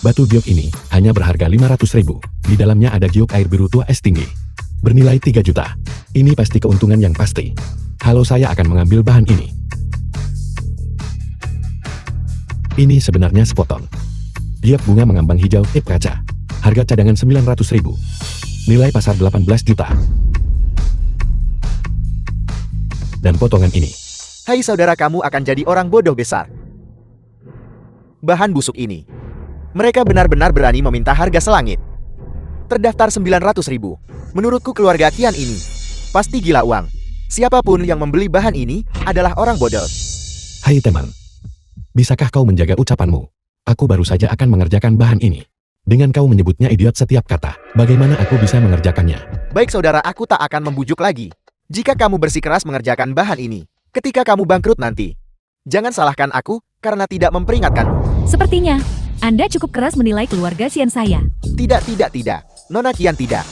Batu giok ini hanya berharga 500.000. Di dalamnya ada giok air biru tua es tinggi. Bernilai 3 juta. Ini pasti keuntungan yang pasti. Halo, saya akan mengambil bahan ini. Ini sebenarnya sepotong giok bunga mengambang hijau tip kaca. Harga cadangan 900.000. Nilai pasar 18 juta. Dan potongan ini. Hai saudara, kamu akan jadi orang bodoh besar. Bahan busuk ini. Mereka benar-benar berani meminta harga selangit. Terdaftar 900.000. Menurutku keluarga Qian ini pasti gila uang. Siapapun yang membeli bahan ini adalah orang bodoh. Hai teman. Bisakah kau menjaga ucapanmu? Aku baru saja akan mengerjakan bahan ini. Dengan kau menyebutnya idiot setiap kata, bagaimana aku bisa mengerjakannya? Baik saudara, aku tak akan membujuk lagi. Jika kamu bersikeras mengerjakan bahan ini, ketika kamu bangkrut nanti, jangan salahkan aku karena tidak memperingatkanmu. Sepertinya, Anda cukup keras menilai keluarga Qian saya. Tidak. Nona Qian tidak.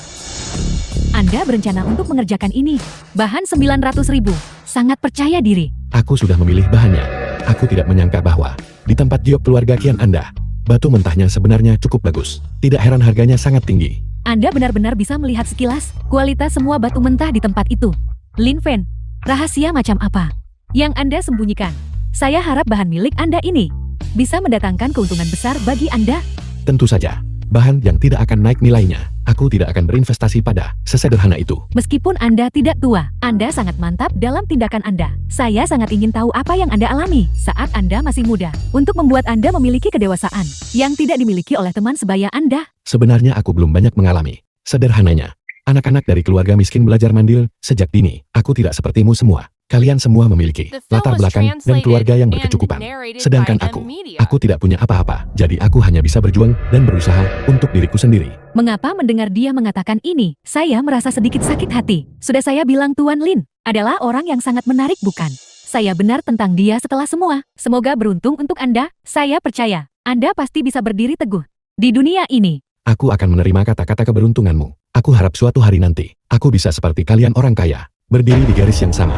Anda berencana untuk mengerjakan ini. Bahan 900.000. Sangat percaya diri. Aku sudah memilih bahannya. Aku tidak menyangka bahwa di tempat giok keluarga Qian Anda, batu mentahnya sebenarnya cukup bagus. Tidak heran harganya sangat tinggi. Anda benar-benar bisa melihat sekilas kualitas semua batu mentah di tempat itu. Lin Fen, rahasia macam apa yang Anda sembunyikan? Saya harap bahan milik Anda ini bisa mendatangkan keuntungan besar bagi Anda. Tentu saja, bahan yang tidak akan naik nilainya. Aku tidak akan berinvestasi pada sesederhana itu. Meskipun Anda tidak tua, Anda sangat mantap dalam tindakan Anda. Saya sangat ingin tahu apa yang Anda alami saat Anda masih muda, untuk membuat Anda memiliki kedewasaan yang tidak dimiliki oleh teman sebaya Anda. Sebenarnya aku belum banyak mengalami. Sederhananya, anak-anak dari keluarga miskin belajar mandil sejak dini. Aku tidak sepertimu semua. Kalian semua memiliki latar belakang dan keluarga yang berkecukupan. Sedangkan aku tidak punya apa-apa. Jadi aku hanya bisa berjuang dan berusaha untuk diriku sendiri. Mengapa mendengar dia mengatakan ini, saya merasa sedikit sakit hati. Sudah saya bilang Tuan Lin adalah orang yang sangat menarik, bukan? Saya benar tentang dia setelah semua. Semoga beruntung untuk Anda. Saya percaya Anda pasti bisa berdiri teguh di dunia ini. Aku akan menerima kata-kata keberuntunganmu. Aku harap suatu hari nanti, aku bisa seperti kalian orang kaya, berdiri di garis yang sama.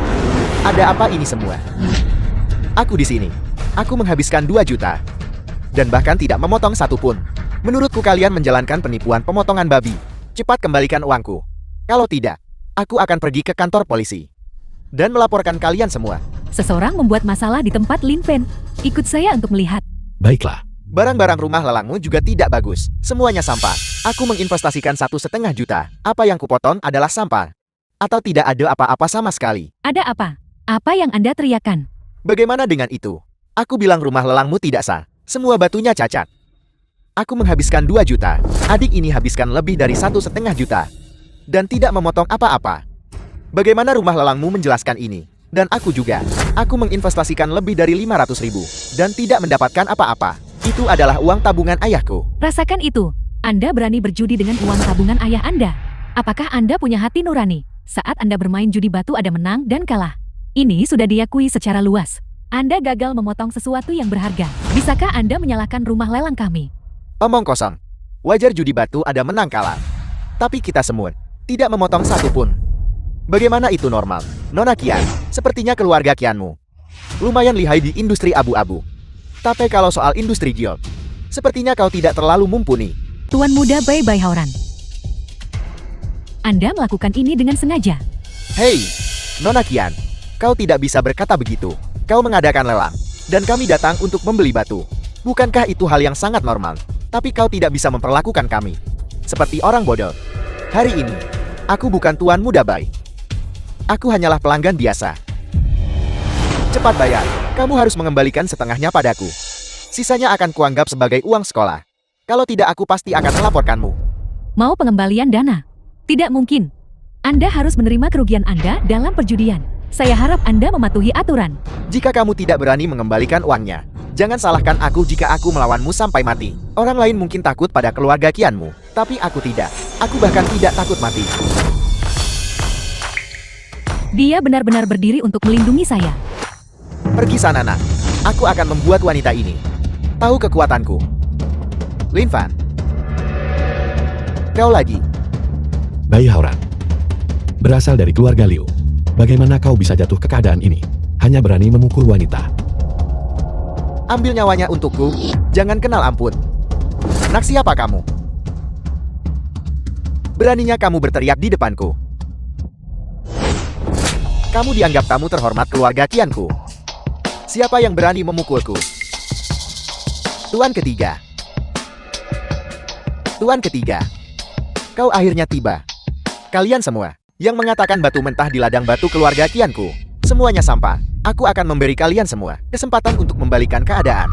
Ada apa ini semua? Aku di sini. Aku menghabiskan 2 juta. Dan bahkan tidak memotong satu pun. Menurutku kalian menjalankan penipuan pemotongan babi. Cepat kembalikan uangku. Kalau tidak, aku akan pergi ke kantor polisi dan melaporkan kalian semua. Seseorang membuat masalah di tempat Lin Fen. Ikut saya untuk melihat. Baiklah. Barang-barang rumah lelangmu juga tidak bagus. Semuanya sampah. Aku menginvestasikan 1,5 juta. Apa yang kupotong adalah sampah. Atau tidak ada apa-apa sama sekali. Ada apa? Apa yang Anda teriakan? Bagaimana dengan itu? Aku bilang rumah lelangmu tidak sah. Semua batunya cacat. Aku menghabiskan 2 juta. Adik ini habiskan lebih dari 1,5 juta. Dan tidak memotong apa-apa. Bagaimana rumah lelangmu menjelaskan ini? Dan aku juga. Aku menginvestasikan lebih dari 500.000. Dan tidak mendapatkan apa-apa. Itu adalah uang tabungan ayahku. Rasakan itu. Anda berani berjudi dengan uang tabungan ayah Anda. Apakah Anda punya hati nurani? Saat Anda bermain judi batu ada menang dan kalah. Ini sudah diakui secara luas. Anda gagal memotong sesuatu yang berharga. Bisakah Anda menyalahkan rumah lelang kami? Omong kosong. Wajar judi batu ada menang kalah. Tapi kita semua tidak memotong satu pun. Bagaimana itu normal? Nona Qian, sepertinya keluarga Qianmu lumayan lihai di industri abu-abu. Tapi kalau soal industri giok, sepertinya kau tidak terlalu mumpuni. Tuan muda Bai Bai Haoran. Anda melakukan ini dengan sengaja. Hei, Nona Qian. Kau tidak bisa berkata begitu. Kau mengadakan lelang, dan kami datang untuk membeli batu. Bukankah itu hal yang sangat normal? Tapi kau tidak bisa memperlakukan kami seperti orang bodoh. Hari ini, aku bukan tuan muda Bai. Aku hanyalah pelanggan biasa. Cepat bayar. Kamu harus mengembalikan setengahnya padaku. Sisanya akan kuanggap sebagai uang sekolah. Kalau tidak, aku pasti akan melaporkanmu. Mau pengembalian dana? Tidak mungkin. Anda harus menerima kerugian Anda dalam perjudian. Saya harap Anda mematuhi aturan. Jika kamu tidak berani mengembalikan uangnya, jangan salahkan aku jika aku melawanmu sampai mati. Orang lain mungkin takut pada keluarga Qianmu, tapi aku tidak. Aku bahkan tidak takut mati. Dia benar-benar berdiri untuk melindungi saya. Pergi sana, nak. Aku akan membuat wanita ini tahu kekuatanku. Lin Fan. Kau lagi. Bai Haoran. Berasal dari keluarga Liu. Bagaimana kau bisa jatuh ke keadaan ini? Hanya berani memukul wanita. Ambil nyawanya untukku. Jangan kenal ampun. Anak siapa kamu? Beraninya kamu berteriak di depanku. Kamu dianggap tamu terhormat keluarga Qianku. Siapa yang berani memukulku? Tuan ketiga. Tuan ketiga. Kau akhirnya tiba. Kalian semua yang mengatakan batu mentah di ladang batu keluarga Qianku, semuanya sampah. Aku akan memberi kalian semua kesempatan untuk membalikan keadaan.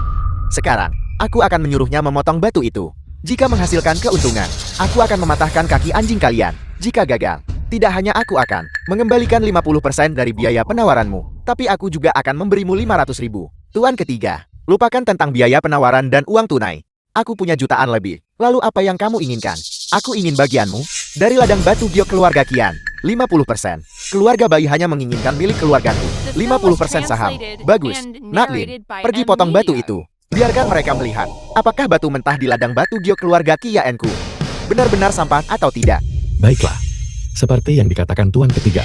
Sekarang, aku akan menyuruhnya memotong batu itu. Jika menghasilkan keuntungan, aku akan mematahkan kaki anjing kalian. Jika gagal, tidak hanya aku akan mengembalikan 50% dari biaya penawaranmu, tapi aku juga akan memberimu 500.000. Tuan ketiga, lupakan tentang biaya penawaran dan uang tunai. Aku punya jutaan lebih. Lalu apa yang kamu inginkan? Aku ingin bagianmu dari ladang batu giok keluarga Qian. 50%. Keluarga bayi hanya menginginkan milik keluargaku. 50% saham. Bagus. Naklin, pergi potong batu itu. Biarkan mereka melihat apakah batu mentah di ladang batu giok keluarga Qianku benar-benar sampah atau tidak. Baiklah. Seperti yang dikatakan Tuan ketiga.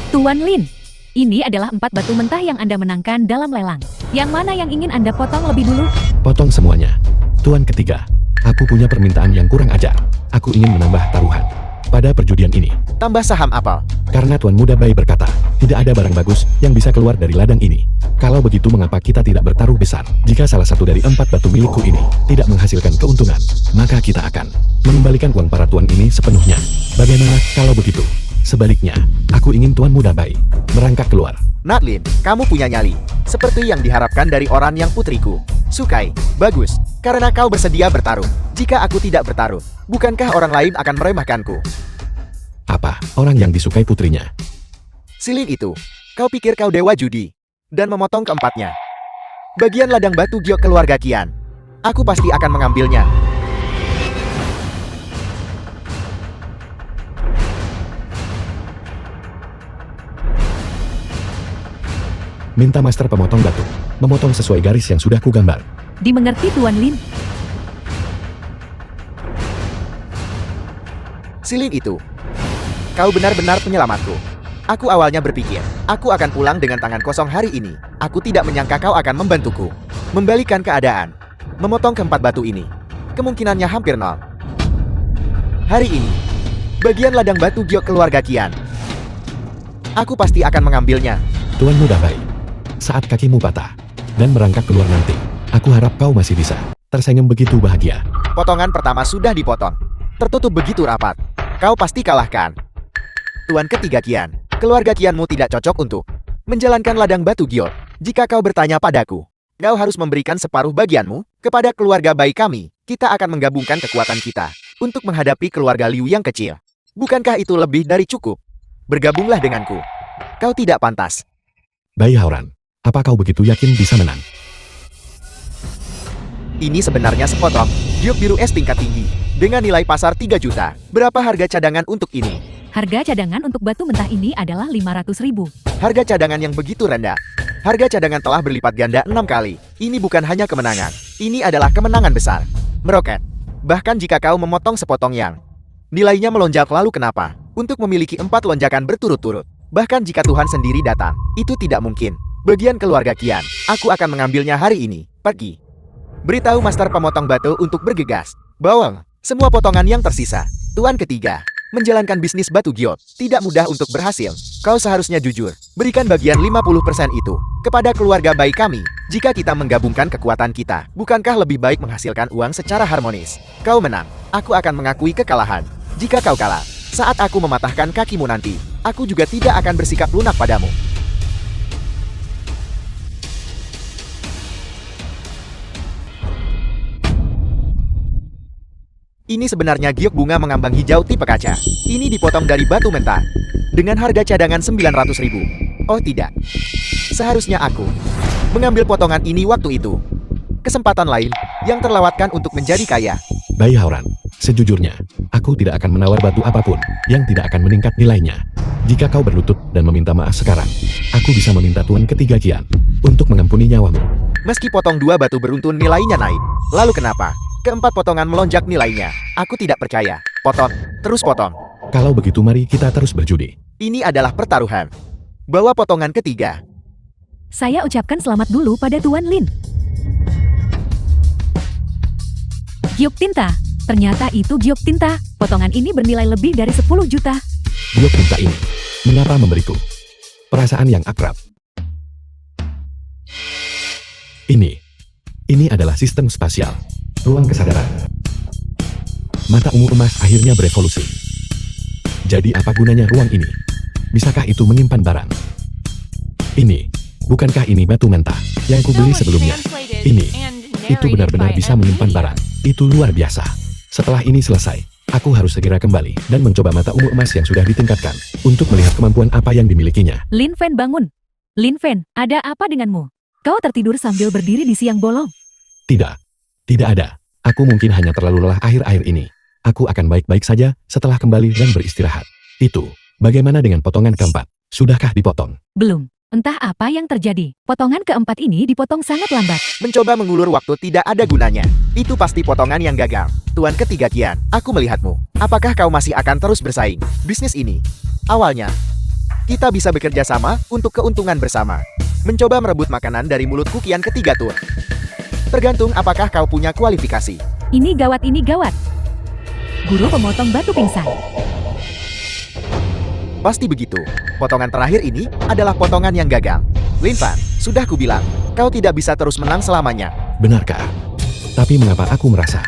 Tuan Lin, ini adalah 4 batu mentah yang Anda menangkan dalam lelang. Yang mana yang ingin Anda potong lebih dulu? Potong semuanya. Tuan ketiga, aku punya permintaan yang kurang ajar. Aku ingin menambah taruhan pada perjudian ini. Tambah saham apa? Karena Tuan Muda Bayi berkata, tidak ada barang bagus yang bisa keluar dari ladang ini. Kalau begitu mengapa kita tidak bertaruh besar? Jika salah satu dari 4 batu milikku ini tidak menghasilkan keuntungan, maka kita akan mengembalikan uang para tuan ini sepenuhnya. Bagaimana kalau begitu? Sebaliknya, aku ingin Tuan Muda Bayi merangkak keluar. Natlin, kamu punya nyali. Seperti yang diharapkan dari orang yang putriku sukai. Bagus, karena kau bersedia bertaruh. Jika aku tidak bertaruh, bukankah orang lain akan meremehkanku? Apa orang yang disukai putrinya? Silin itu, kau pikir kau dewa judi? Dan memotong keempatnya. Bagian ladang batu giok keluarga Qian. Aku pasti akan mengambilnya. Minta master pemotong batu memotong sesuai garis yang sudah kugambar. Dimengerti Tuan Lin. Silin itu, kau benar-benar penyelamatku. Aku awalnya berpikir, aku akan pulang dengan tangan kosong hari ini. Aku tidak menyangka kau akan membantuku membalikan keadaan. Memotong keempat batu ini, kemungkinannya hampir nol. Hari ini, bagian ladang batu giok keluarga Qian. Aku pasti akan mengambilnya. Tuan Muda Bayi, saat kakimu patah dan merangkak keluar nanti, aku harap kau masih bisa tersenyum begitu bahagia. Potongan pertama sudah dipotong. Tertutup begitu rapat. Kau pasti kalahkan. Tuan ketiga Qian, keluarga Qianmu tidak cocok untuk menjalankan ladang batu giok. Jika kau bertanya padaku, kau harus memberikan separuh bagianmu kepada keluarga bayi kami. Kita akan menggabungkan kekuatan kita untuk menghadapi keluarga Liu yang kecil. Bukankah itu lebih dari cukup? Bergabunglah denganku. Kau tidak pantas. Bayi Hauran, apa kau begitu yakin bisa menang? Ini sebenarnya sepotong giok biru es tingkat tinggi dengan nilai pasar 3 juta. Berapa harga cadangan untuk ini? Harga cadangan untuk batu mentah ini adalah 500.000. Harga cadangan yang begitu rendah. Harga cadangan telah berlipat ganda 6 kali. Ini bukan hanya kemenangan. Ini adalah kemenangan besar. Meroket. Bahkan jika kau memotong sepotong yang nilainya melonjak, lalu kenapa? Untuk memiliki 4 lonjakan berturut-turut. Bahkan jika Tuhan sendiri datang, itu tidak mungkin. Bagian keluarga Qian, aku akan mengambilnya hari ini. Pergi. Beritahu master pemotong batu untuk bergegas. Bawang, semua potongan yang tersisa. Tuan ketiga, menjalankan bisnis batu giok tidak mudah untuk berhasil. Kau seharusnya jujur. Berikan bagian 50% itu kepada keluarga bayi kami. Jika kita menggabungkan kekuatan kita, bukankah lebih baik menghasilkan uang secara harmonis? Kau menang. Aku akan mengakui kekalahan. Jika kau kalah, saat aku mematahkan kakimu nanti, aku juga tidak akan bersikap lunak padamu. Ini sebenarnya giok bunga mengambang hijau tipe kaca. Ini dipotong dari batu mentah dengan harga cadangan 900.000. Oh tidak. Seharusnya aku mengambil potongan ini waktu itu. Kesempatan lain yang terlewatkan untuk menjadi kaya. Bayi Hauran, sejujurnya, aku tidak akan menawar batu apapun yang tidak akan meningkat nilainya. Jika kau berlutut dan meminta maaf sekarang, aku bisa meminta Tuan ketiga Qian untuk mengampuni nyawamu. Meski potong 2 batu beruntun nilainya naik, lalu kenapa keempat potongan melonjak nilainya? Aku tidak percaya. Potong, terus potong. Kalau begitu mari kita terus berjudi. Ini adalah pertaruhan. Bawa potongan ketiga. Saya ucapkan selamat dulu pada Tuan Lin. Giok tinta. Ternyata itu giok tinta. Potongan ini bernilai lebih dari 10 juta. Giok tinta ini, mengapa memberiku perasaan yang akrab? Ini adalah sistem spasial, ruang kesadaran. Mata ungu emas akhirnya berevolusi. Jadi apa gunanya ruang ini? Bisakah itu menyimpan barang? Bukankah ini batu mentah yang kubeli sebelumnya? Itu benar-benar bisa menyimpan barang. Itu luar biasa. Setelah ini selesai, aku harus segera kembali dan mencoba mata ungu emas yang sudah ditingkatkan untuk melihat kemampuan apa yang dimilikinya. Lin Fen bangun. Lin Fen, ada apa denganmu? Kau tertidur sambil berdiri di siang bolong. Tidak ada. Aku mungkin hanya terlalu lelah akhir-akhir ini. Aku akan baik-baik saja setelah kembali dan beristirahat. Bagaimana dengan potongan keempat? Sudahkah dipotong? Belum. Entah apa yang terjadi. Potongan keempat ini dipotong sangat lambat. Mencoba mengulur waktu tidak ada gunanya. Itu pasti potongan yang gagal. Tuan ketiga Qian, aku melihatmu. Apakah kau masih akan terus bersaing? Bisnis ini. Awalnya, kita bisa bekerja sama untuk keuntungan bersama. Mencoba merebut makanan dari mulutku Qian ketiga Tun. Tergantung apakah kau punya kualifikasi. Ini gawat, ini gawat. Guru pemotong batu pingsan. Pasti begitu. Potongan terakhir ini adalah potongan yang gagal. Lin Fan, sudah kubilang, kau tidak bisa terus menang selamanya. Benarkah? Tapi mengapa aku merasa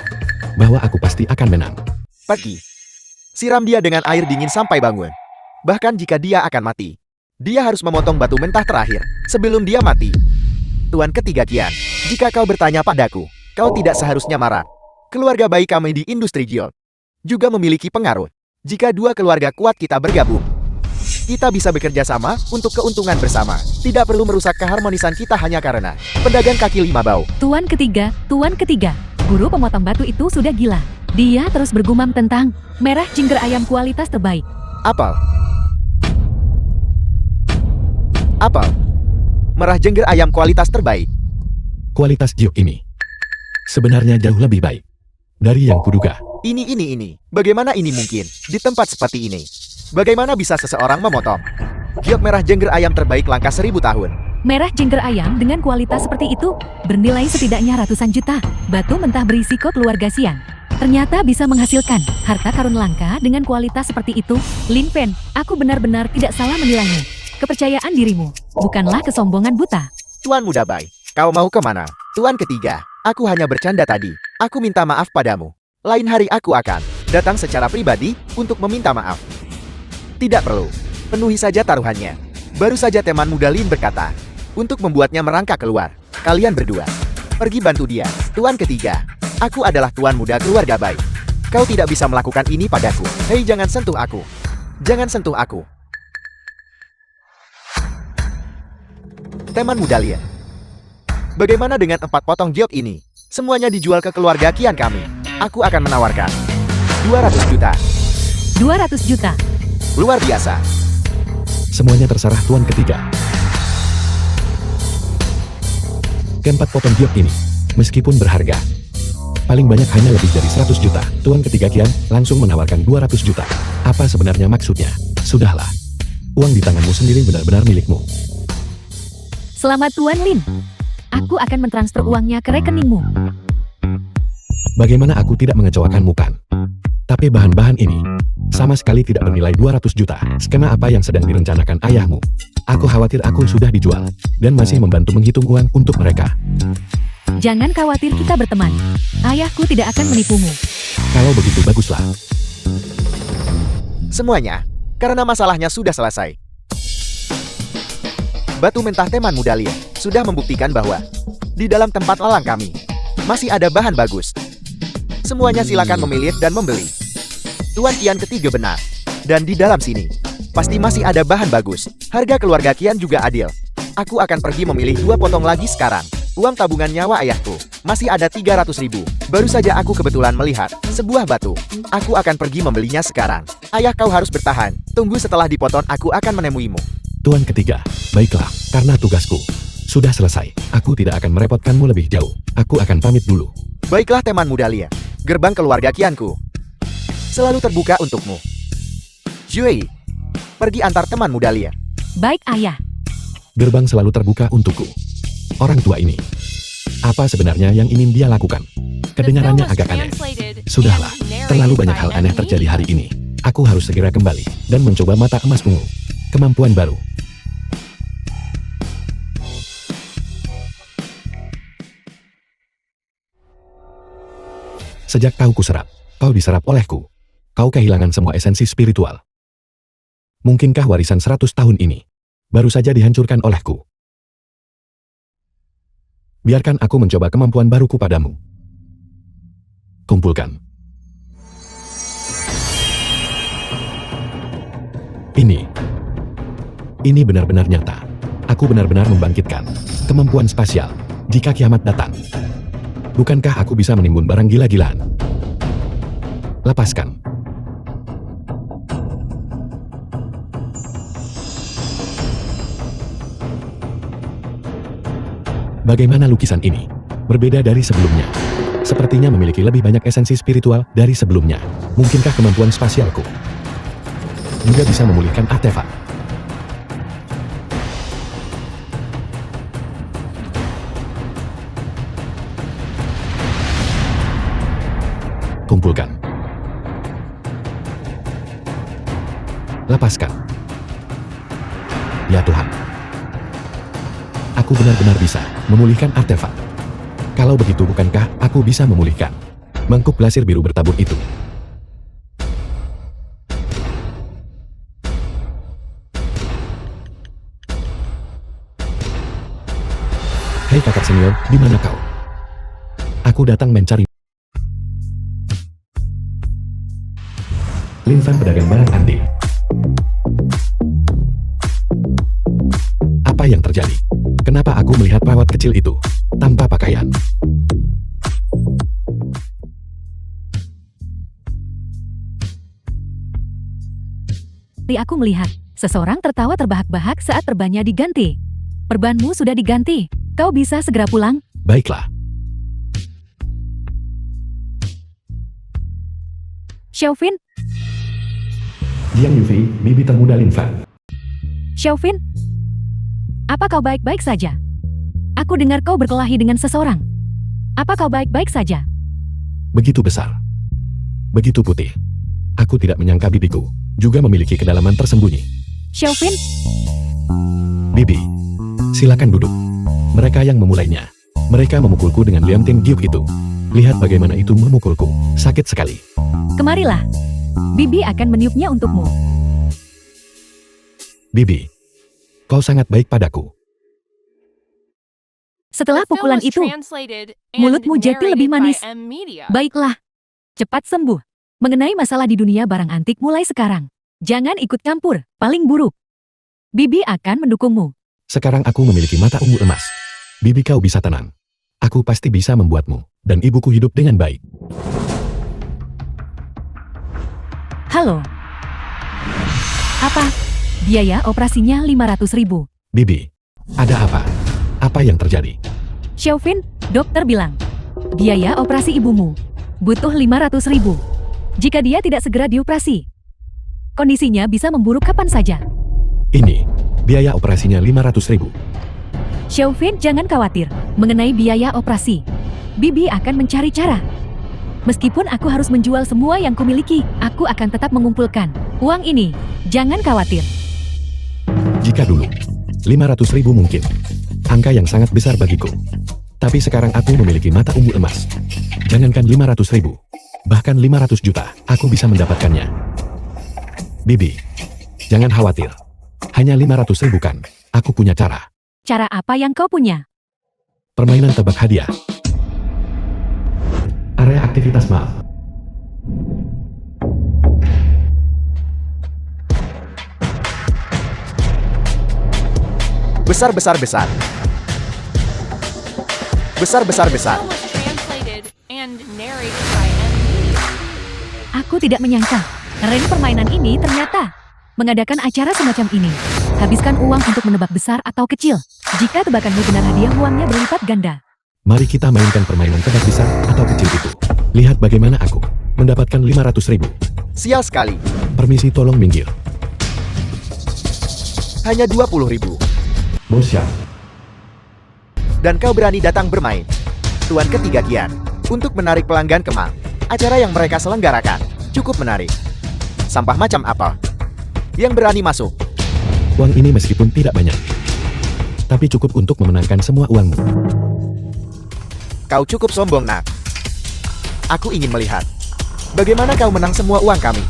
bahwa aku pasti akan menang? Pergi. Siram dia dengan air dingin sampai bangun. Bahkan jika dia akan mati, dia harus memotong batu mentah terakhir sebelum dia mati. Tuan ketiga Qian, jika kau bertanya padaku, kau tidak seharusnya marah. Keluarga baik kami di industri giok juga memiliki pengaruh. Jika dua keluarga kuat kita bergabung, kita bisa bekerja sama untuk keuntungan bersama. Tidak perlu merusak keharmonisan kita hanya karena pedagang kaki lima bau. Tuan ketiga, guru pemotong batu itu sudah gila. Dia terus bergumam tentang merah jingger ayam kualitas terbaik. Apel. Merah jengger ayam kualitas terbaik. Kualitas giok ini sebenarnya jauh lebih baik dari yang kuduga. Ini. Bagaimana ini mungkin di tempat seperti ini? Bagaimana bisa seseorang memotong giok merah jengger ayam terbaik langka 1000 tahun? Merah jengger ayam dengan kualitas seperti itu bernilai setidaknya ratusan juta. Batu mentah berisiko keluarga Xian. Ternyata bisa menghasilkan harta karun langka dengan kualitas seperti itu. Lin Fen, aku benar-benar tidak salah menilainya. Kepercayaan dirimu bukanlah kesombongan buta. Tuan muda baik, kau mau kemana? Tuan ketiga, aku hanya bercanda tadi. Aku minta maaf padamu. Lain hari aku akan datang secara pribadi untuk meminta maaf. Tidak perlu. Penuhi saja taruhannya. Baru saja teman muda Lin berkata, untuk membuatnya merangkak keluar. Kalian berdua, pergi bantu dia. Tuan ketiga, aku adalah tuan muda keluarga baik. Kau tidak bisa melakukan ini padaku. Hei, jangan sentuh aku. Jangan sentuh aku. Teman muda Lin. Bagaimana dengan 4 potong giok ini? Semuanya dijual ke keluarga Qian kami. Aku akan menawarkan 200 juta. 200 juta. Luar biasa. Semuanya terserah tuan ketiga. Keempat potong giok ini, meskipun berharga, paling banyak hanya lebih dari 100 juta. Tuan ketiga Qian langsung menawarkan 200 juta. Apa sebenarnya maksudnya? Sudahlah. Uang di tanganmu sendiri benar-benar milikmu. Selamat Tuan Lin. Aku akan mentransfer uangnya ke rekeningmu. Bagaimana aku tidak mengecewakanmu kan? Tapi bahan-bahan ini sama sekali tidak bernilai 200 juta. Skema apa yang sedang direncanakan ayahmu? Aku khawatir aku sudah dijual dan masih membantu menghitung uang untuk mereka. Jangan khawatir, kita berteman. Ayahku tidak akan menipumu. Kalau begitu baguslah. Semuanya, karena masalahnya sudah selesai. Batu mentah teman muda Lin sudah membuktikan bahwa di dalam tempat lelang kami masih ada bahan bagus. Semuanya silakan memilih dan membeli. Tuan Qian ketiga benar. Dan di dalam sini pasti masih ada bahan bagus. Harga keluarga Qian juga adil. Aku akan pergi memilih 2 potong lagi sekarang. Uang tabungan nyawa ayahku masih ada 300.000. Baru saja aku kebetulan melihat sebuah batu. Aku akan pergi membelinya sekarang. Ayah, kau harus bertahan. Tunggu, setelah dipotong aku akan menemuimu. Tuan ketiga, baiklah, karena tugasku sudah selesai. Aku tidak akan merepotkanmu lebih jauh. Aku akan pamit dulu. Baiklah teman muda Lia. Gerbang keluarga Qianku selalu terbuka untukmu. Jui, pergi antar teman muda Lia. Baik, ayah. Gerbang selalu terbuka untukku. Orang tua ini, apa sebenarnya yang ingin dia lakukan? Kedengarannya agak aneh. Sudahlah, terlalu banyak hal aneh terjadi hari ini. Aku harus segera kembali dan mencoba mata emas ungu. Kemampuan baru. Sejak kau kuserap, kau diserap olehku. Kau kehilangan semua esensi spiritual. Mungkinkah warisan 100 tahun ini baru saja dihancurkan olehku? Biarkan aku mencoba kemampuan baruku padamu. Kumpulkan. Ini benar-benar nyata. Aku benar-benar membangkitkan kemampuan spasial jika kiamat datang. Bukankah aku bisa menimbun barang gila-gilaan? Lepaskan. Bagaimana lukisan ini berbeda dari sebelumnya? Sepertinya memiliki lebih banyak esensi spiritual dari sebelumnya. Mungkinkah kemampuan spasialku juga bisa memulihkan artefak? Kumpulkan. Lepaskan. Ya Tuhan. Aku benar-benar bisa memulihkan artefak. Kalau begitu, bukankah aku bisa memulihkan mangkuk glasir biru bertabur itu? Hei kakak senior, di mana kau? Aku datang mencari. Linfan pedagang barang antik. Apa yang terjadi? Kenapa aku melihat perawat kecil itu tanpa pakaian? Aku melihat seseorang tertawa terbahak-bahak saat perbannya diganti. Perbanmu sudah diganti. Kau bisa segera pulang? Baiklah. Xiaofin? Jiang Yufei, bibi termuda Linfan. Xiaofin? Apa kau baik-baik saja? Aku dengar kau berkelahi dengan seseorang. Apa kau baik-baik saja? Begitu besar. Begitu putih. Aku tidak menyangka bibiku juga memiliki kedalaman tersembunyi. Xiaofin? Bibi, silakan duduk. Mereka yang memulainya. Mereka memukulku dengan liantin giok itu. Lihat bagaimana itu memukulku. Sakit sekali. Kemarilah. Bibi akan meniupnya untukmu. Bibi, kau sangat baik padaku. Setelah pukulan itu, mulutmu jadi lebih manis. Baiklah. Cepat sembuh. Mengenai masalah di dunia barang antik mulai sekarang. Jangan ikut campur, paling buruk. Bibi akan mendukungmu. Sekarang aku memiliki mata ungu emas. Bibi, kau bisa tenang. Aku pasti bisa membuatmu dan ibuku hidup dengan baik. Halo. Apa? Biaya operasinya 500.000. Bibi, ada apa? Apa yang terjadi? Xiaofin, dokter bilang, biaya operasi ibumu butuh 500.000. Jika dia tidak segera dioperasi, kondisinya bisa memburuk kapan saja. Ini, biaya operasinya 500.000. Xiaofin, jangan khawatir mengenai biaya operasi. Bibi akan mencari cara. Meskipun aku harus menjual semua yang kumiliki, aku akan tetap mengumpulkan uang ini. Jangan khawatir. Jika dulu, 500.000 mungkin angka yang sangat besar bagiku. Tapi sekarang aku memiliki mata ungu emas. Jangankan 500.000, bahkan 500 juta, aku bisa mendapatkannya. Bibi, jangan khawatir. Hanya 500.000 kan? Aku punya cara. Cara apa yang kau punya? Permainan tebak hadiah. Area aktivitas mal. Besar-besar-besar. Besar-besar-besar. Aku tidak menyangka, Ren permainan ini ternyata mengadakan acara semacam ini. Habiskan uang untuk menebak besar atau kecil. Jika tebakanmu benar, hadiah uangnya berlipat ganda. Mari kita mainkan permainan tebak besar atau kecil itu. Lihat bagaimana aku mendapatkan 500.000. Sial sekali. Permisi, tolong minggir. Hanya 20.000. Bos siap. Dan kau berani datang bermain. Tuan ketiga Kian. untuk menarik pelanggan ke mall. Acara yang mereka selenggarakan cukup menarik. Sampah macam apa yang berani masuk? Uang ini meskipun tidak banyak, tapi cukup untuk memenangkan semua uangmu. Kau cukup sombong, nak. Aku ingin melihat bagaimana kau menang semua uang kami.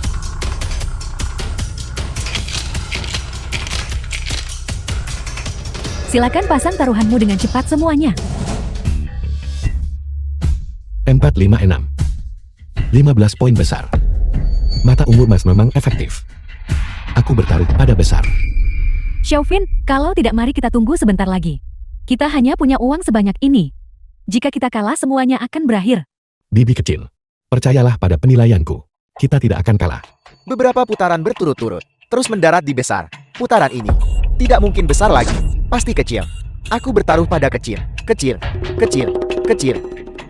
Silakan pasang taruhanmu dengan cepat semuanya. 456. 15 poin besar. Mata ungu emas memang efektif. Aku bertaruh pada besar. Xiaofin, kalau tidak mari kita tunggu sebentar lagi. Kita hanya punya uang sebanyak ini. Jika kita kalah semuanya akan berakhir. Bibi kecil, percayalah pada penilaianku. Kita tidak akan kalah. Beberapa putaran berturut-turut, terus mendarat di besar. Putaran ini tidak mungkin besar lagi, pasti kecil. Aku bertaruh pada kecil, kecil, kecil, kecil.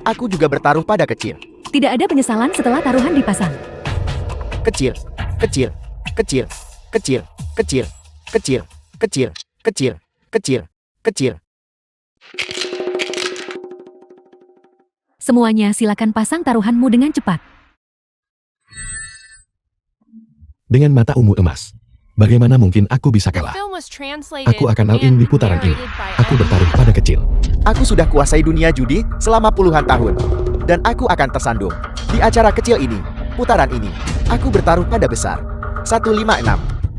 Aku juga bertaruh pada kecil. Tidak ada penyesalan setelah taruhan dipasang. Kecil, kecil, kecil, kecil, kecil, kecil, kecil, kecil, kecil, kecil. Semuanya silakan pasang taruhanmu dengan cepat. Dengan mata ungu emas, bagaimana mungkin aku bisa kalah? Aku akan all-in di putaran ini. Aku bertaruh pada kecil. Aku sudah kuasai dunia judi selama puluhan tahun. Dan aku akan tersandung. Di acara kecil ini, putaran ini, aku bertaruh pada besar. 156.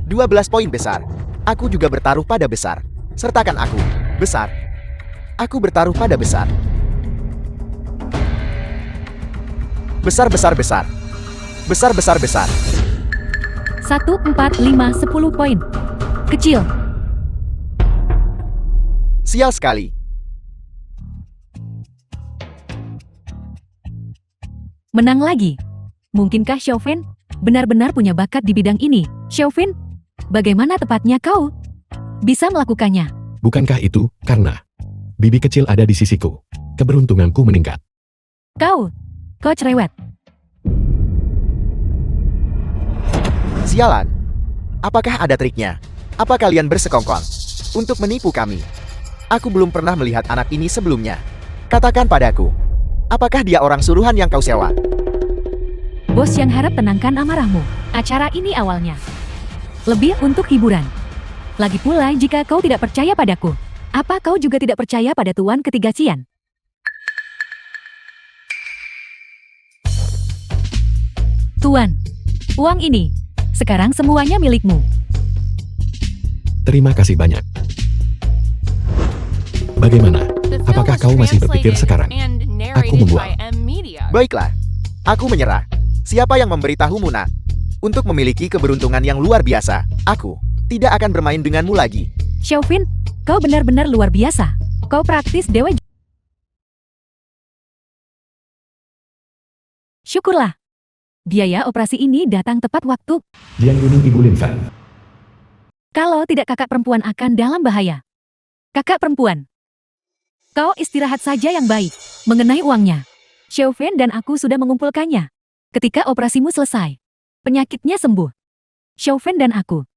12 poin besar. Aku juga bertaruh pada besar. Sertakan aku. Besar. Aku bertaruh pada besar. Besar, besar, besar. Besar, besar, besar. 1, 4, 5, 10 poin. Kecil. Sial sekali. Menang lagi. Mungkinkah Xiaofin benar-benar punya bakat di bidang ini? Xiaofin, bagaimana tepatnya kau bisa melakukannya? Bukankah itu karena bibi kecil ada di sisiku? Keberuntunganku meningkat. Kau cerewet. Sialan. Apakah ada triknya? Apa kalian bersekongkol untuk menipu kami? Aku belum pernah melihat anak ini sebelumnya. Katakan padaku, apakah dia orang suruhan yang kau sewa? Bos yang harap tenangkan amarahmu. Acara ini awalnya lebih untuk hiburan. Lagi pula jika kau tidak percaya padaku, apa kau juga tidak percaya pada Tuan Ketiga Xian? Tuan, uang ini sekarang semuanya milikmu. Terima kasih banyak. Bagaimana? Apakah kau masih berpikir sekarang? Aku membual. Baiklah, aku menyerah. Siapa yang memberitahumu, nak? Untuk memiliki keberuntungan yang luar biasa, aku tidak akan bermain denganmu lagi. Xiaofin, kau benar-benar luar biasa. Kau praktis dewa. Syukurlah. Biaya operasi ini datang tepat waktu. Jiang Yuning Ibu Lin Fan. Kalau tidak kakak perempuan akan dalam bahaya. Kakak perempuan, kau istirahat saja yang baik. Mengenai uangnya, Xiaofin dan aku sudah mengumpulkannya. Ketika operasimu selesai, penyakitnya sembuh, Xiaofin dan aku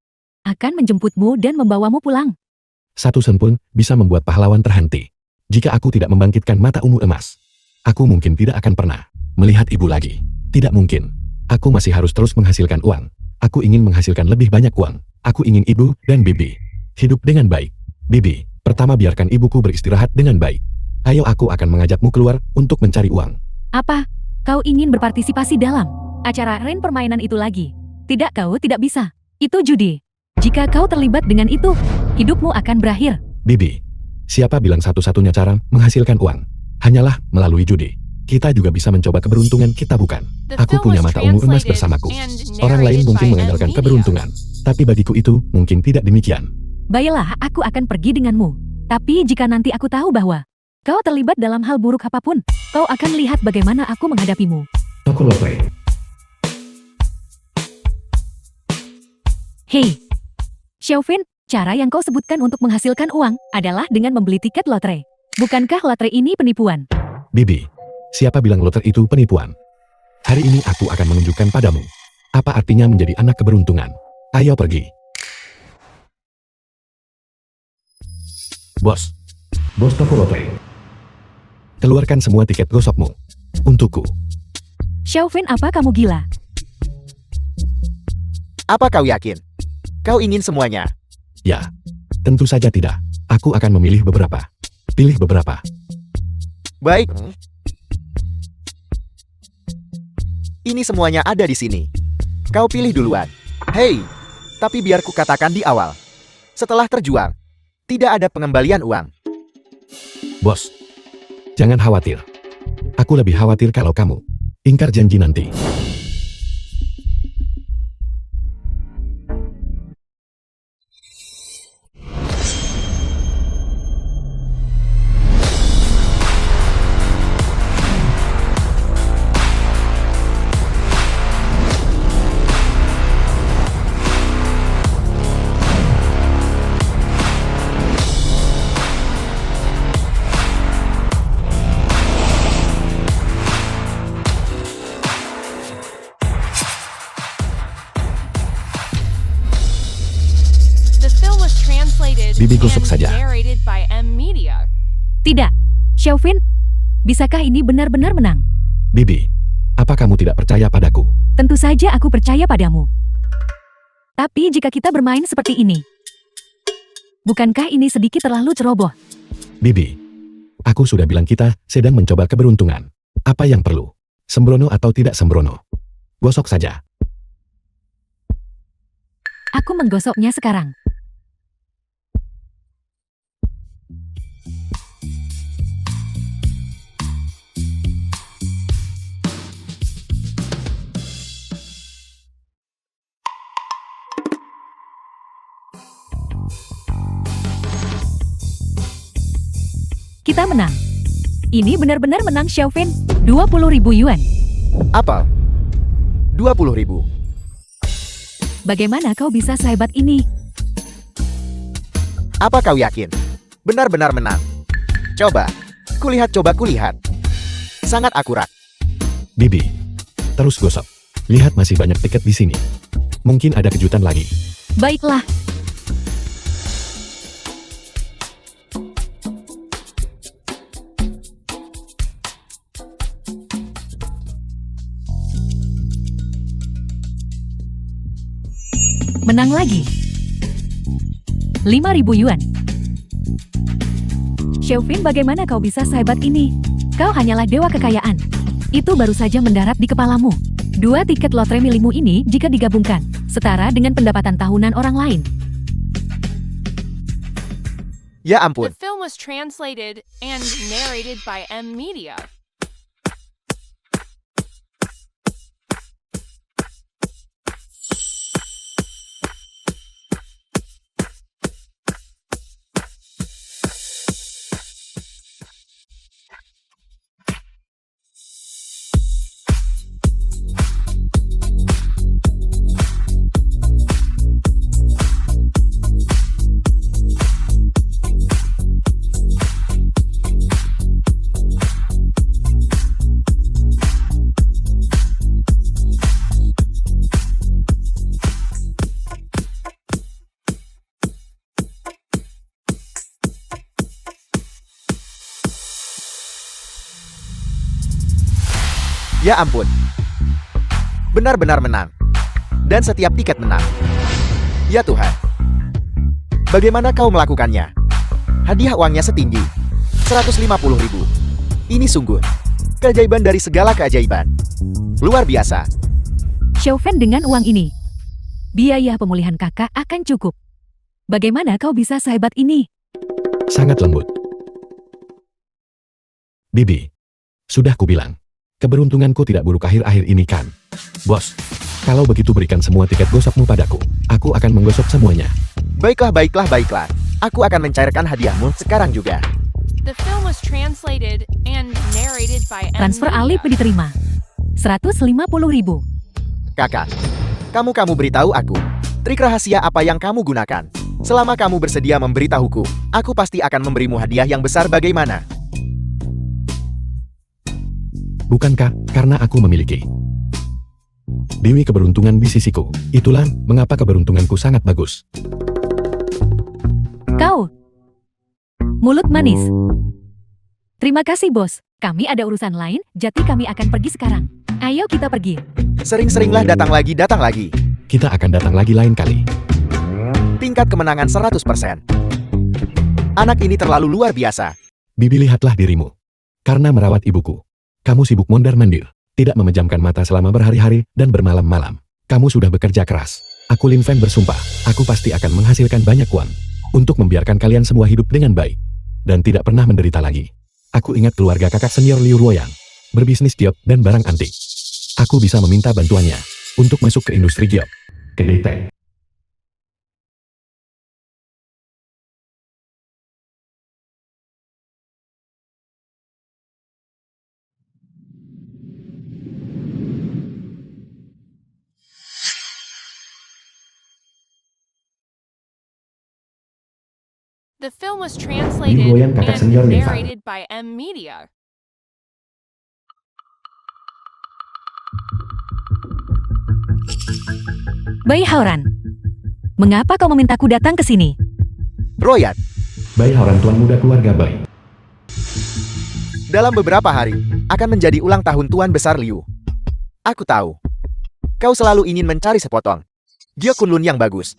akan menjemputmu dan membawamu pulang. Satu sen pun bisa membuat pahlawan terhenti. Jika aku tidak membangkitkan mata ungu emas, aku mungkin tidak akan pernah melihat ibu lagi. Tidak mungkin. Aku masih harus terus menghasilkan uang. Aku ingin menghasilkan lebih banyak uang. Aku ingin ibu dan bibi hidup dengan baik. Bibi, pertama biarkan ibuku beristirahat dengan baik. Ayo, aku akan mengajakmu keluar untuk mencari uang. Apa? Kau ingin berpartisipasi dalam acara ren permainan itu lagi? Tidak, kau tidak bisa. Itu judi. Jika kau terlibat dengan itu, hidupmu akan berakhir. Bibi, siapa bilang satu-satunya cara menghasilkan uang hanyalah melalui judi? Kita juga bisa mencoba keberuntungan kita, bukan? Aku punya mata ungu emas bersamaku. Orang lain mungkin mengandalkan keberuntungan, tapi bagiku itu mungkin tidak demikian. Baiklah, aku akan pergi denganmu. Tapi jika nanti aku tahu bahwa kau terlibat dalam hal buruk apapun, kau akan lihat bagaimana aku menghadapimu. Toko lotre. Hei, Xiaofin, cara yang kau sebutkan untuk menghasilkan uang adalah dengan membeli tiket lotre. Bukankah lotre ini penipuan? Bibi, siapa bilang lotre itu penipuan? Hari ini aku akan menunjukkan padamu apa artinya menjadi anak keberuntungan. Ayo pergi. Bos toko lotre. Keluarkan semua tiket gosokmu. Untukku. Xiaofin, apa kamu gila? Apa kau yakin? Kau ingin semuanya? Ya. Tentu saja tidak. Aku akan memilih beberapa. Pilih beberapa. Baik. Ini semuanya ada di sini. Kau pilih duluan. Hei, tapi biar ku katakan di awal. Setelah terjual, tidak ada pengembalian uang. Bos. Jangan khawatir. Aku lebih khawatir kalau kamu ingkar janji nanti. Bibi gosok saja. Tidak. Xiaofin, bisakah ini benar-benar menang? Bibi, apa kamu tidak percaya padaku? Tentu saja aku percaya padamu. Tapi jika kita bermain seperti ini, bukankah ini sedikit terlalu ceroboh? Bibi, aku sudah bilang kita sedang mencoba keberuntungan. Apa yang perlu? Sembrono atau tidak sembrono? Gosok saja. Aku menggosoknya sekarang. Kita menang. Ini benar-benar menang, Xiaofin. 20.000 yuan. Apa? 20.000. Bagaimana kau bisa sehebat ini? Apa kau yakin? Benar-benar menang. Coba kulihat. Sangat akurat. Bibi, terus gosok. Lihat masih banyak tiket di sini. Mungkin ada kejutan lagi. Baiklah. Menang lagi. 5.000 yuan. Xiaofin, bagaimana kau bisa sehebat ini? Kau hanyalah dewa kekayaan. Itu baru saja mendarat di kepalamu. 2 tiket lotre milikmu ini jika digabungkan, setara dengan pendapatan tahunan orang lain. Ya ampun. The film was translated and narrated by M Media. Ya ampun. Benar-benar menang. Dan setiap tiket menang. Ya Tuhan. Bagaimana kau melakukannya? Hadiah uangnya setinggi 150.000. Ini sungguh keajaiban dari segala keajaiban. Luar biasa. Xiaofin, dengan uang ini, biaya pemulihan kakak akan cukup. Bagaimana kau bisa sehebat ini? Sangat lembut. Bibi, sudah kubilang. Keberuntunganku tidak buruk akhir-akhir ini kan? Bos, kalau begitu berikan semua tiket gosokmu padaku. Aku akan menggosok semuanya. Baiklah. Aku akan mencairkan hadiahmu sekarang juga. The film was translated and narrated by M Transfer Media. Alip diterima. 150.000. Kakak, kamu beritahu aku. Trik rahasia apa yang kamu gunakan? Selama kamu bersedia memberitahuku, aku pasti akan memberimu hadiah yang besar. Bagaimana? Bukankah karena aku memiliki Dewi keberuntungan di sisiku? Itulah mengapa keberuntunganku sangat bagus. Kau. Mulut manis. Terima kasih, bos. Kami ada urusan lain, jadi kami akan pergi sekarang. Ayo kita pergi. Sering-seringlah datang lagi. Kita akan datang lagi lain kali. Tingkat kemenangan 100%. Anak ini terlalu luar biasa. Bibi, lihatlah dirimu. Karena merawat ibuku, kamu sibuk mondar-mandir, tidak memejamkan mata selama berhari-hari dan bermalam-malam. Kamu sudah bekerja keras. Aku Lin Fan bersumpah, aku pasti akan menghasilkan banyak uang untuk membiarkan kalian semua hidup dengan baik dan tidak pernah menderita lagi. Aku ingat keluarga kakak senior Liu Ruoyang, berbisnis giok dan barang antik. Aku bisa meminta bantuannya untuk masuk ke industri giok. Kedetek. The film was translated Ruoyang kakak and senior Lin Fan. narrated by M Media. Bai Haoran, mengapa kau memintaku datang ke sini? Royat, Bai Haoran, tuan muda keluarga Bai. dalam beberapa hari, akan menjadi ulang tahun Tuan Besar Liu. Aku tahu. Kau selalu ingin mencari sepotong giok kunlun yang bagus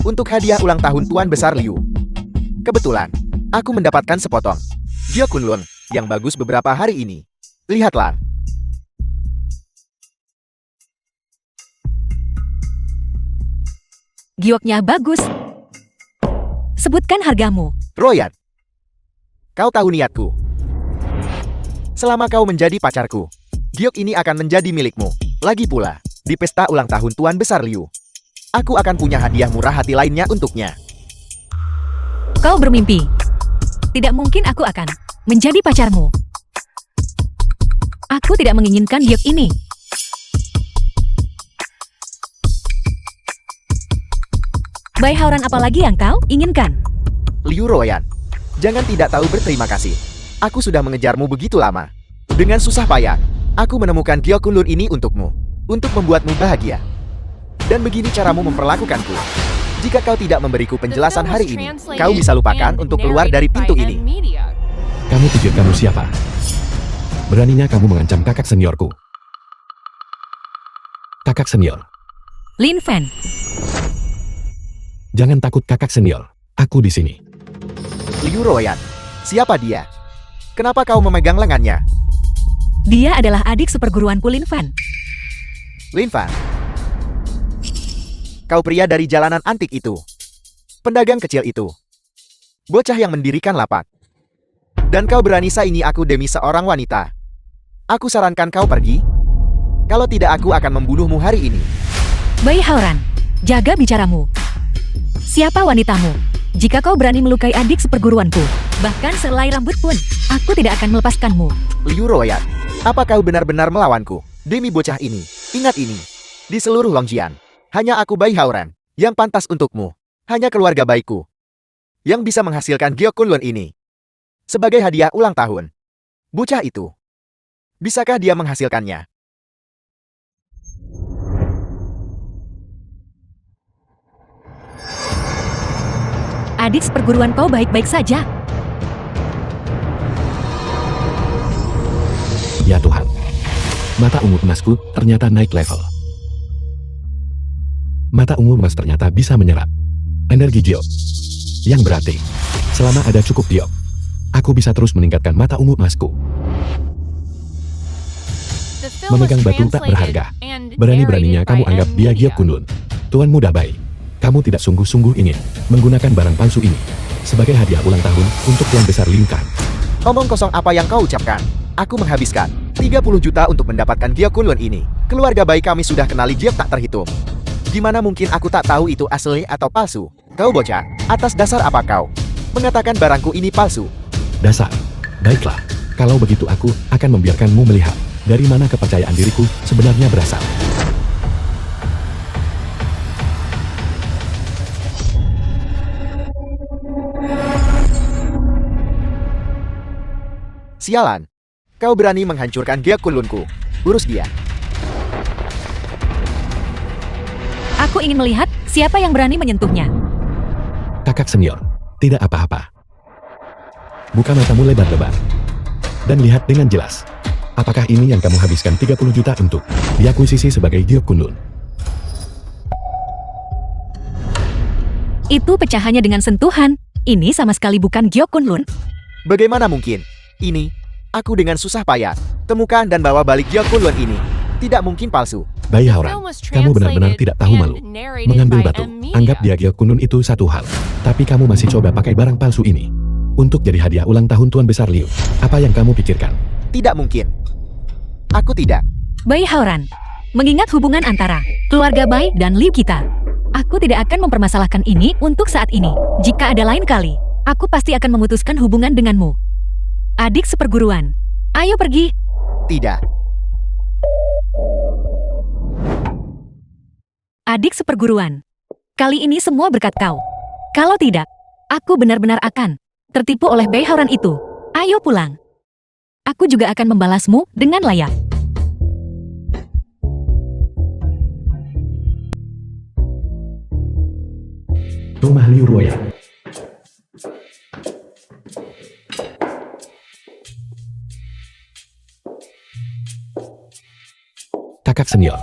untuk hadiah ulang tahun Tuan Besar Liu. Kebetulan, aku mendapatkan sepotong giok kunlun yang bagus beberapa hari ini. Lihatlah. Gioknya bagus. Sebutkan hargamu. Royat, kau tahu niatku. Selama kau menjadi pacarku, giok ini akan menjadi milikmu. Lagi pula, di pesta ulang tahun Tuan Besar Liu, aku akan punya hadiah murah hati lainnya untuknya. Kau bermimpi. Tidak mungkin aku akan menjadi pacarmu. Aku tidak menginginkan giok ini. Bai Haoran, apalagi yang kau inginkan? Liu Ruoyan, jangan tidak tahu berterima kasih. Aku sudah mengejarmu begitu lama. Dengan susah payah, aku menemukan giok kunlun ini untukmu, untuk membuatmu bahagia. Dan begini caramu memperlakukanku. Jika kau tidak memberiku penjelasan hari ini, kau bisa lupakan untuk keluar dari pintu ini. Kamu pikir kamu siapa? Beraninya kamu mengancam kakak seniorku. Kakak senior, Lin Fan, jangan takut kakak senior. Aku di sini. Liu Ruoyan, siapa dia? Kenapa kau memegang lengannya? dia adalah adik seperguruanku Lin Fan. Lin Fan, kau pria dari jalanan antik itu. Pedagang kecil itu. Bocah yang mendirikan lapak. Dan kau berani saingi aku demi seorang wanita. Aku sarankan kau pergi. Kalau tidak, aku akan membunuhmu hari ini. Bai Haoran, jaga bicaramu. Siapa wanitamu? Jika kau berani melukai adik seperguruanku, bahkan selai rambut pun, aku tidak akan melepaskanmu. Liu Ruoyan, apa kau benar-benar melawanku demi bocah ini? Ingat ini. Di seluruh Longjian, hanya aku Bai Haoran yang pantas untukmu. Hanya keluarga baikku yang bisa menghasilkan giok kunlun ini. Sebagai hadiah ulang tahun. Bocah itu. Bisakah dia menghasilkannya? Adik seperguruan kau baik-baik saja. Ya Tuhan. Mata ungu emasku ternyata naik level. Mata ungu emas ternyata bisa menyerap energi giok. Yang berarti, selama ada cukup giok, aku bisa terus meningkatkan mata ungu emasku. Memegang batu tak berharga. Berani-beraninya kamu anggap dia giok kunlun. Tuan muda Bai, kamu tidak sungguh-sungguh ingin menggunakan barang palsu ini sebagai hadiah ulang tahun untuk Tuan Besar Lin Fan. Omong kosong apa yang kau ucapkan? Aku menghabiskan 30 juta untuk mendapatkan giok kunlun ini. Keluarga baik kami sudah kenali giok tak terhitung. Gimana mungkin aku tak tahu itu asli atau palsu? Kau bocah, atas dasar apa kau mengatakan barangku ini palsu? Dasar. Baiklah, kalau begitu aku akan membiarkanmu melihat dari mana kepercayaan diriku sebenarnya berasal. Sialan, kau berani menghancurkan giok kunlunku. Urus dia. Aku ingin melihat siapa yang berani menyentuhnya. Kakak senior, tidak apa-apa. Buka matamu lebar-lebar. dan lihat dengan jelas. Apakah ini yang kamu habiskan 30 juta untuk diakuisisi sebagai Giok Kunlun? Itu pecahannya dengan sentuhan. Ini sama sekali bukan Giok Kunlun. Bagaimana mungkin? Ini, aku dengan susah payah temukan dan bawa balik Giok Kunlun ini. Tidak mungkin palsu. Bayi Hauran, kamu benar-benar tidak tahu malu. Mengambil batu, anggap dia Giok Kunlun itu satu hal. Tapi kamu masih coba pakai barang palsu ini untuk jadi hadiah ulang tahun Tuan Besar Liu. Apa yang kamu pikirkan? Tidak mungkin. Aku tidak. Bayi Hauran, mengingat hubungan antara keluarga Bai dan Liu kita, aku tidak akan mempermasalahkan ini untuk saat ini. Jika ada lain kali, aku pasti akan memutuskan hubungan denganmu. Adik seperguruan, ayo pergi. Tidak. Adik seperguruan, kali ini semua berkat kau. Kalau tidak, aku benar-benar akan tertipu oleh Bayi Hauran itu. Ayo pulang. Aku juga akan membalasmu dengan layak. Rumah Liu Royal. Kakak senior,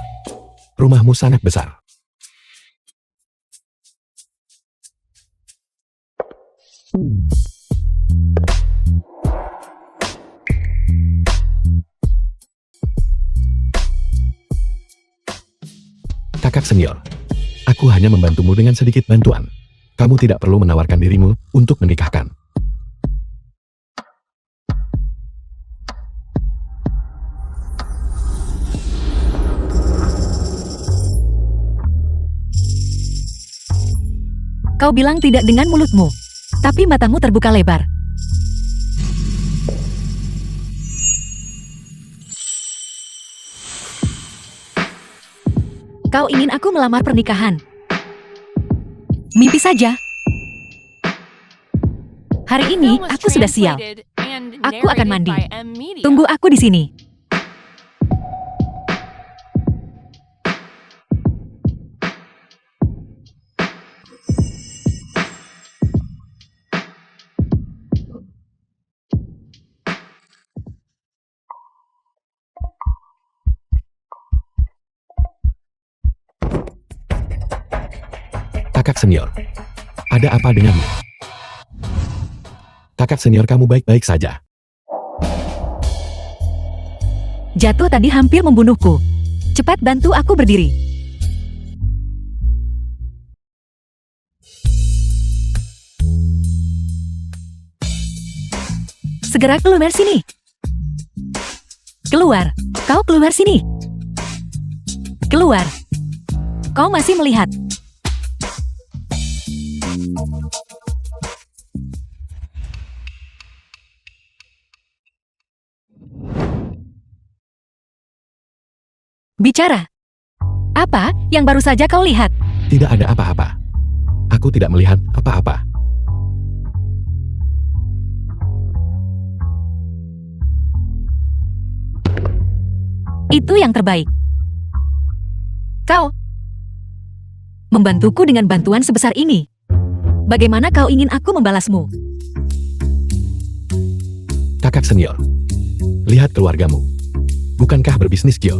rumahmu sangat besar. Kakak senior, aku hanya membantumu dengan sedikit bantuan. Kamu tidak perlu menawarkan dirimu untuk menikahkan. Kau bilang tidak dengan mulutmu, tapi matamu terbuka lebar. Kau ingin aku melamar pernikahan? Mimpi saja. Hari ini aku sudah sial. Aku akan mandi. Tunggu aku di sini. Kakak senior, ada apa denganmu? Kakak senior, kamu baik-baik saja. Jatuh tadi hampir membunuhku. Cepat bantu aku berdiri. Segera keluar sini. Keluar. Kau keluar sini. Keluar. Kau masih melihat. Bicara. Apa yang baru saja kau lihat? Tidak ada apa-apa. Aku tidak melihat apa-apa. Itu yang terbaik. Kau membantuku dengan bantuan sebesar ini. Bagaimana kau ingin aku membalasmu? Kakak senior, lihat keluargamu. Bukankah berbisnis Gyo?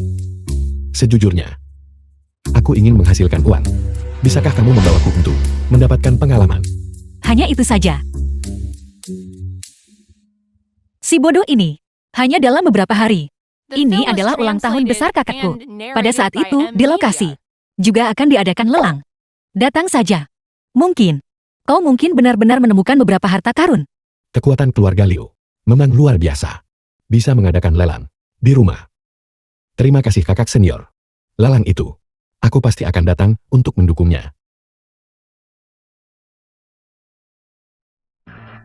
Sejujurnya, aku ingin menghasilkan uang. Bisakah kamu membawaku untuk mendapatkan pengalaman? Hanya itu saja. Si bodoh ini, hanya dalam beberapa hari. Ini adalah ulang tahun besar kakakku. Pada saat itu, di lokasi, juga akan diadakan lelang. Datang saja. Mungkin, kau mungkin benar-benar menemukan beberapa harta karun. Kekuatan keluarga Liu memang luar biasa. Bisa mengadakan lelang di rumah. Terima kasih kakak senior. Lelang itu, aku pasti akan datang untuk mendukungnya.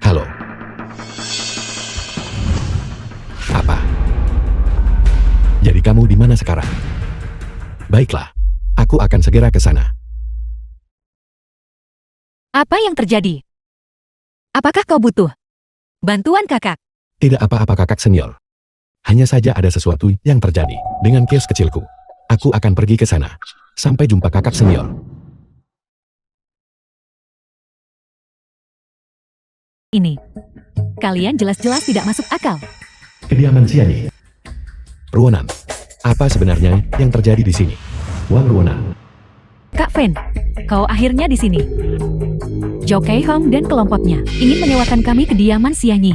Halo. Apa? Jadi kamu di mana sekarang? Baiklah, aku akan segera ke sana. Apa yang terjadi? Apakah kau butuh bantuan kakak? Tidak apa-apa kakak senior. Hanya saja ada sesuatu yang terjadi dengan kios kecilku. Aku akan pergi ke sana. Sampai jumpa kakak senior. Ini, kalian jelas-jelas tidak masuk akal. Kediaman Xianyi. Ruonan. Apa sebenarnya yang terjadi di sini? Wang Ruonan. Kak Fen, kau akhirnya di sini. Zhou Keihong dan kelompoknya ingin menyewakan kami kediaman Xianyi.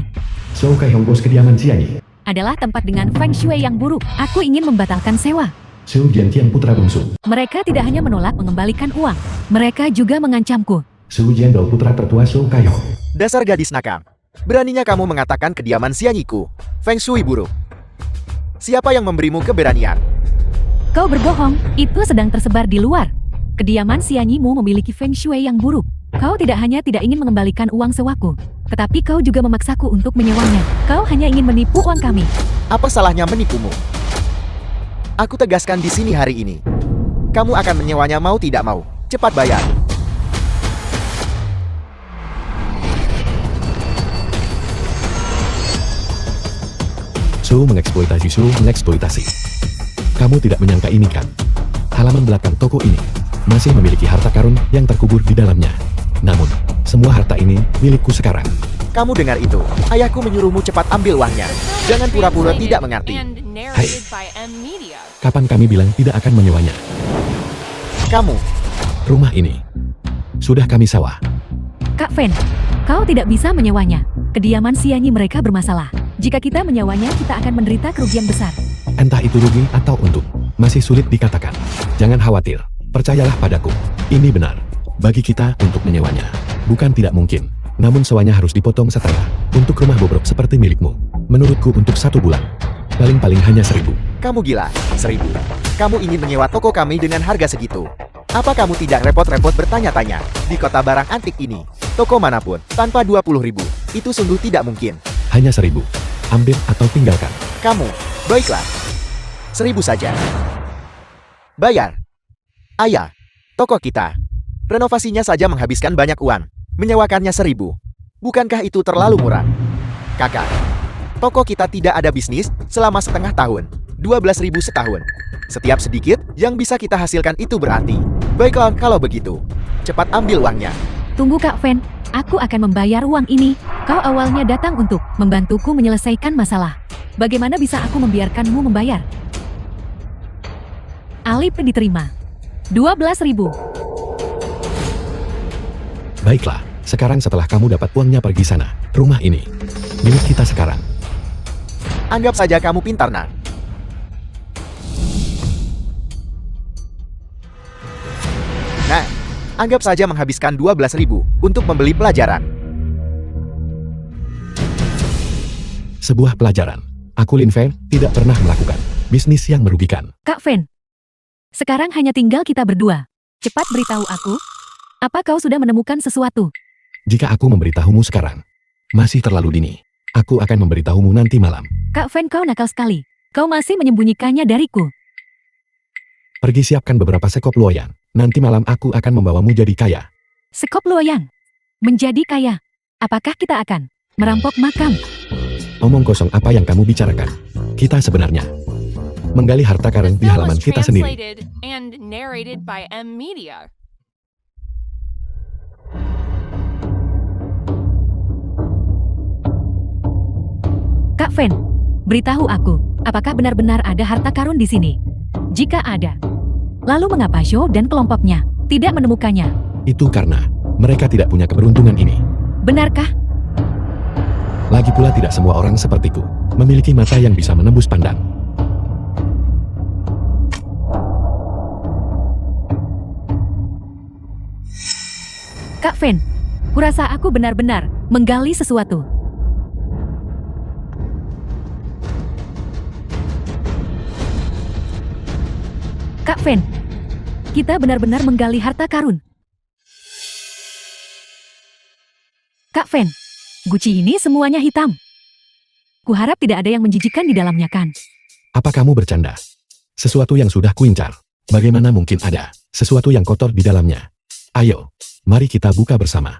Zhou Keihong bos kediaman Xianyi. Adalah tempat dengan feng shui yang buruk. Aku ingin membatalkan sewa. Zhou Jianqiang putra bungsu. Mereka tidak hanya menolak mengembalikan uang, mereka juga mengancamku. Zhou Jiandou putra tertua Zhou Keihong. Dasar gadis nakal. Beraninya kamu mengatakan kediaman Xianyiku feng shui buruk. Siapa yang memberimu keberanian? Kau berbohong, itu sedang tersebar di luar. Kediaman Xianyimu memiliki feng shui yang buruk. Kau tidak hanya tidak ingin mengembalikan uang sewaku, tetapi kau juga memaksaku untuk menyewanya. Kau hanya ingin menipu uang kami. Apa salahnya menipumu? Aku tegaskan di sini hari ini. Kamu akan menyewanya mau tidak mau. Cepat bayar. Zhou mengeksploitasi, Zhou mengeksploitasi. Kamu tidak menyangka ini kan? Halaman belakang toko ini masih memiliki harta karun yang terkubur di dalamnya. Namun, semua harta ini milikku sekarang. Kamu dengar itu? Ayahku menyuruhmu cepat ambil uangnya. Jangan pura-pura tidak mengerti. Hai. Kapan kami bilang tidak akan menyewanya? Kamu, Rumah ini sudah kami sewa. Kak Fen, kau tidak bisa menyewanya. Kediaman Xianyi mereka bermasalah. Jika kita menyewanya, kita akan menderita kerugian besar. Entah itu rugi atau untung, masih sulit dikatakan. Jangan khawatir, percayalah padaku. Ini benar. Bagi kita untuk menyewanya, bukan tidak mungkin. Namun sewanya harus dipotong setengah. Untuk rumah bobrok seperti milikmu, menurutku untuk 1 bulan, paling-paling hanya 1.000. kamu gila. 1.000. Kamu ingin menyewa toko kami dengan harga segitu? Apa kamu tidak repot-repot bertanya-tanya? Di kota barang antik ini, toko manapun, tanpa 20.000, itu sungguh tidak mungkin. Hanya 1.000. Ambil atau tinggalkan. Kamu, baiklah. 1.000 saja. Bayar. Ayah, toko kita. Renovasinya saja menghabiskan banyak uang. Menyewakannya 1.000. Bukankah itu terlalu murah? Kakak, toko kita tidak ada bisnis selama setengah tahun. 12.000 setahun. Setiap sedikit yang bisa kita hasilkan itu berarti. Baiklah kalau begitu. Cepat ambil uangnya. Tunggu Kak Fen, aku akan membayar uang ini. Kau awalnya datang untuk membantuku menyelesaikan masalah. Bagaimana bisa aku membiarkanmu membayar? Alip diterima. 12.000. Baiklah, sekarang setelah kamu dapat uangnya pergi sana. Rumah ini milik kita sekarang. Anggap saja kamu pintar, nak. Nah, anggap saja menghabiskan 12.000 untuk membeli pelajaran. Sebuah pelajaran. Aku Lin Feng tidak pernah melakukan bisnis yang merugikan. Kak Fen, sekarang hanya tinggal kita berdua. Cepat beritahu aku, apa kau sudah menemukan sesuatu? Jika aku memberitahumu sekarang, masih terlalu dini. Aku akan memberitahumu nanti malam. Kak Fen, kau nakal sekali. Kau masih menyembunyikannya dariku. Pergi siapkan beberapa sekop luoyang. Nanti malam aku akan membawamu jadi kaya. Sekop luoyang. Menjadi kaya. Apakah kita akan merampok makam? Omong kosong apa yang kamu bicarakan? Kita sebenarnya menggali harta karun di halaman kita sendiri. And narrated by M Media. Kak Fen, beritahu aku, apakah benar-benar ada harta karun di sini? Jika ada, lalu mengapa Zhou dan kelompoknya tidak menemukannya? Itu karena mereka tidak punya keberuntungan ini. Benarkah? Lagi pula tidak semua orang sepertiku memiliki mata yang bisa menembus pandang. Kak Fen, kurasa aku benar-benar menggali sesuatu. Kak Fen, kita benar-benar menggali harta karun. Kak Fen, guci ini semuanya hitam. Kuharap tidak ada yang menjijikan di dalamnya kan? Apa kamu bercanda? Sesuatu yang sudah kuincar. Bagaimana mungkin ada sesuatu yang kotor di dalamnya? Ayo, mari kita buka bersama.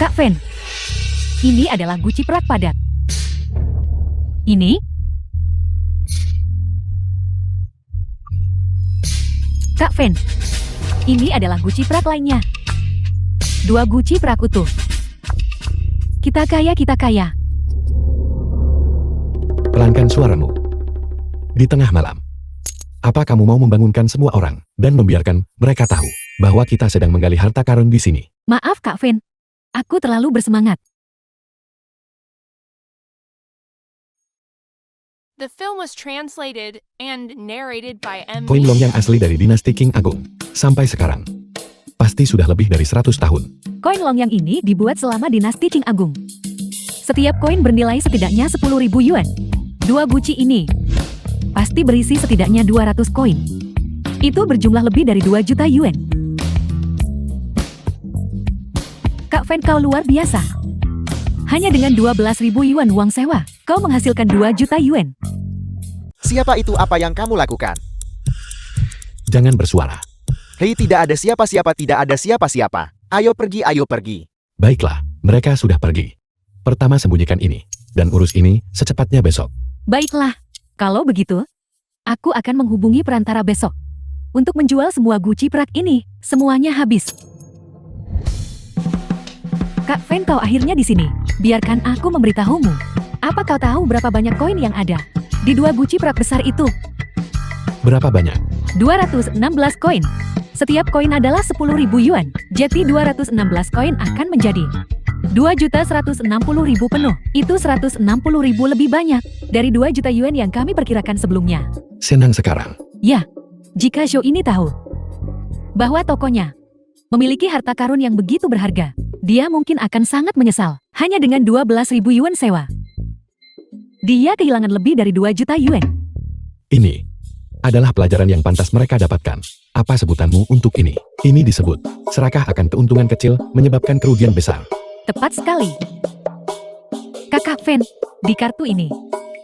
Kak Fen, ini adalah guci perak padat. Ini? Kak Fen, Ini adalah guci prak lainnya. 2 guci prak utuh. Kita kaya, kita kaya. Pelankan suaramu. Di tengah malam. Apa kamu mau membangunkan semua orang dan membiarkan mereka tahu bahwa kita sedang menggali harta karun di sini? Maaf Kak Fen. Aku terlalu bersemangat. The film was translated and narrated by M. Koin long yang asli dari dinasti King Agung. Sampai sekarang. Pasti sudah lebih dari 100 tahun. Koin long yang ini dibuat selama dinasti Qing Agung. Setiap koin bernilai setidaknya 10.000 yuan. 2 guci ini pasti berisi setidaknya 200 koin. Itu berjumlah lebih dari 2 juta yuan. Kak Fen, kau luar biasa. Hanya dengan 12.000 yuan uang sewa, kau menghasilkan 2 juta yuan. Siapa itu? Apa yang kamu lakukan? Jangan bersuara. Hei, tidak ada siapa-siapa, tidak ada siapa-siapa. Ayo pergi, ayo pergi. Baiklah, mereka sudah pergi. Pertama sembunyikan ini, dan urus ini secepatnya besok. Baiklah, kalau begitu, aku akan menghubungi perantara besok. Untuk menjual semua guci prak ini, semuanya habis. Kak Fen, kau akhirnya di sini. Biarkan aku memberitahumu. Apa kau tahu berapa banyak koin yang ada di 2 guci prak besar itu? Berapa banyak? 216 koin. Setiap koin adalah 10.000 yuan. Jadi 216 koin akan menjadi 2.160.000 penuh. Itu 160.000 lebih banyak dari 2 juta yuan yang kami perkirakan sebelumnya. Senang sekarang. Ya, jika Zhou ini tahu bahwa tokonya memiliki harta karun yang begitu berharga, dia mungkin akan sangat menyesal. Hanya dengan 12.000 yuan sewa, dia kehilangan lebih dari 2 juta yuan. Ini adalah pelajaran yang pantas mereka dapatkan. Apa sebutanmu untuk ini? Ini disebut serakah akan keuntungan kecil menyebabkan kerugian besar. Tepat sekali. Kakak Fen, di kartu ini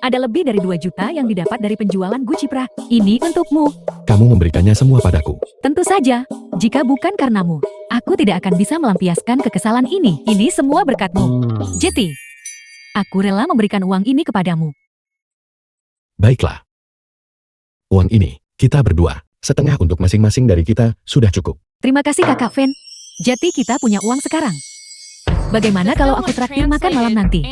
ada lebih dari 2 juta yang didapat dari penjualan guci prak. Ini untukmu. Kamu memberikannya semua padaku. Tentu saja, jika bukan karenamu, aku tidak akan bisa melampiaskan kekesalan ini. Ini semua berkatmu. Jeti, aku rela memberikan uang ini kepadamu. Baiklah. Uang ini, kita berdua, setengah untuk masing-masing dari kita, sudah cukup. Terima kasih Kakak Fen. Jadi kita punya uang sekarang. Bagaimana kalau aku traktir makan malam nanti?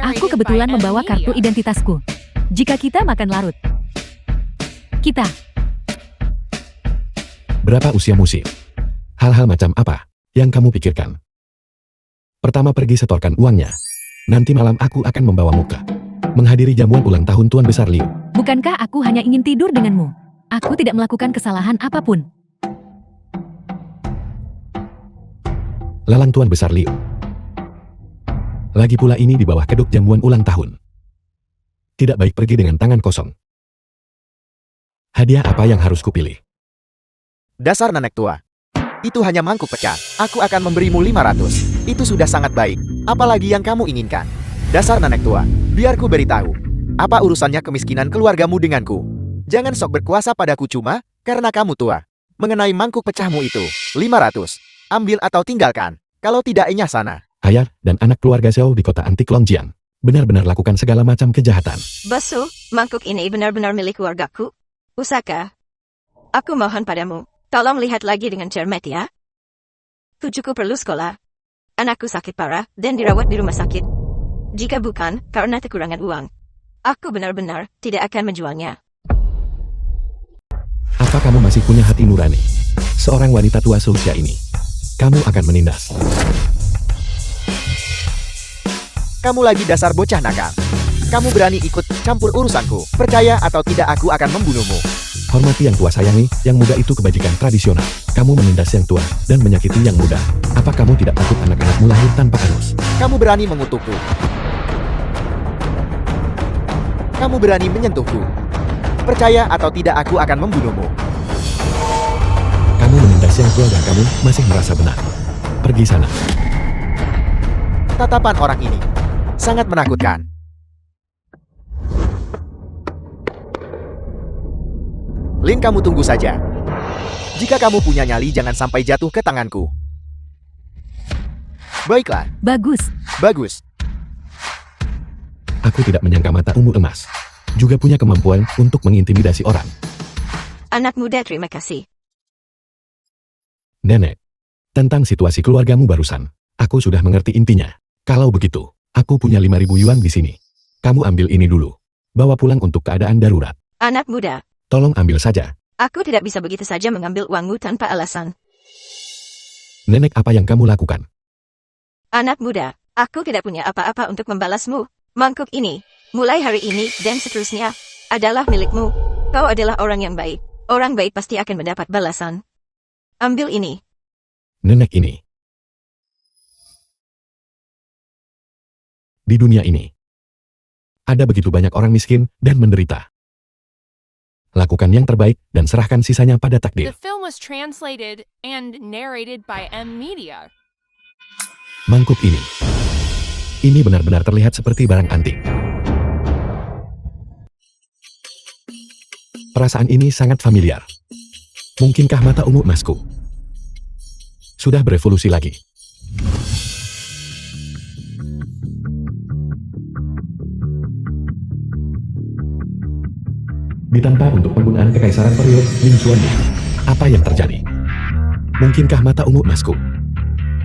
Aku kebetulan membawa kartu identitasku. Jika kita makan larut, kita. Berapa usiamu sih? Hal-hal macam apa yang kamu pikirkan? Pertama pergi setorkan uangnya. Nanti malam aku akan membawamu ke menghadiri jamuan ulang tahun Tuan Besar Liu. Bukankah aku hanya ingin tidur denganmu? Aku tidak melakukan kesalahan apapun. Lalang Tuan Besar Liu. Lagi pula ini di bawah kedok jamuan ulang tahun. Tidak baik pergi dengan tangan kosong. Hadiah apa yang harus kupilih? Dasar nenek tua. Itu hanya mangkuk pecah. Aku akan memberimu 500. Itu sudah sangat baik. Apalagi yang kamu inginkan? Dasar nenek tua. Biar ku beritahu. Apa urusannya kemiskinan keluargamu denganku? Jangan sok berkuasa padaku cuma karena kamu tua. Mengenai mangkuk pecahmu itu, 500. Ambil atau tinggalkan. Kalau tidak, inyah sana. Ayah dan anak keluarga Xiao di kota antik Longjiang benar-benar lakukan segala macam kejahatan. Basu, mangkuk ini benar-benar milik keluargaku. Usaka, aku mohon padamu, tolong lihat lagi dengan cermat ya. Cucuku perlu sekolah. Anakku sakit parah dan dirawat di rumah sakit. Jika bukan karena kekurangan uang, aku benar-benar tidak akan menjualnya. Apa kamu masih punya hati nurani? Seorang wanita tua seusia ini, kamu akan menindas. Kamu lagi dasar bocah nakal. Kamu berani ikut campur urusanku. Percaya atau tidak, aku akan membunuhmu. Hormati yang tua sayangi, yang muda itu kebajikan tradisional. Kamu menindas yang tua dan menyakiti yang muda. Apa kamu tidak takut anak-anakmu lahir tanpa anus? Kamu berani mengutukku. Kamu berani menyentuhku. Percaya atau tidak, aku akan membunuhmu. Kamu menindas yang tua dan kamu masih merasa benar. Pergi sana. Tatapan orang ini sangat menakutkan. Lin, kamu tunggu saja. Jika kamu punya nyali, jangan sampai jatuh ke tanganku. Baiklah. Bagus. Bagus. Aku tidak menyangka mata ungu emas juga punya kemampuan untuk mengintimidasi orang. Anak muda, terima kasih. Nenek, tentang situasi keluargamu barusan, aku sudah mengerti intinya. Kalau begitu, aku punya 5.000 yuan di sini. Kamu ambil ini dulu. Bawa pulang untuk keadaan darurat. Anak muda, Tolong ambil saja. aku tidak bisa begitu saja mengambil uangmu tanpa alasan. Nenek, apa yang kamu lakukan? Anak muda, aku tidak punya apa-apa untuk membalasmu. Mangkuk ini, mulai hari ini dan seterusnya, adalah milikmu. Kau adalah orang yang baik. Orang baik pasti akan mendapat balasan. Ambil ini. Nenek ini. Di dunia ini, ada begitu banyak orang miskin dan menderita. Lakukan yang terbaik dan serahkan sisanya pada The takdir. film was translated and narrated by M Media. Mangkuk ini. Ini benar-benar terlihat seperti barang antik. Perasaan ini sangat familiar. Mungkinkah mata ungu emasku sudah berevolusi lagi? Ditempa untuk penggunaan kekaisaran periode Ming Xuan. Apa yang terjadi? Mungkinkah mata ungu emasku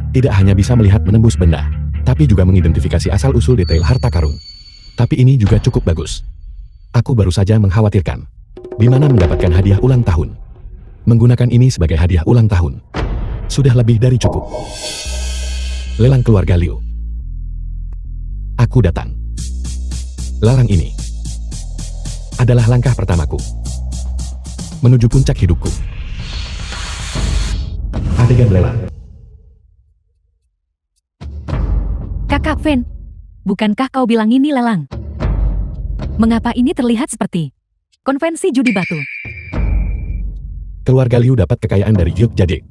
tidak hanya bisa melihat menembus benda, tapi juga mengidentifikasi asal-usul detail harta karun? Tapi ini juga cukup bagus. Aku baru saja mengkhawatirkan di mana mendapatkan hadiah ulang tahun. Menggunakan ini sebagai hadiah ulang tahun sudah lebih dari cukup. Lelang keluarga Liu. Aku datang. Lelang ini adalah langkah pertamaku menuju puncak hidupku. Adegan lelang. Kakak Fen, bukankah kau bilang ini lelang? Mengapa ini terlihat seperti konvensi judi batu? Keluarga Liu dapat kekayaan dari Giok Jade.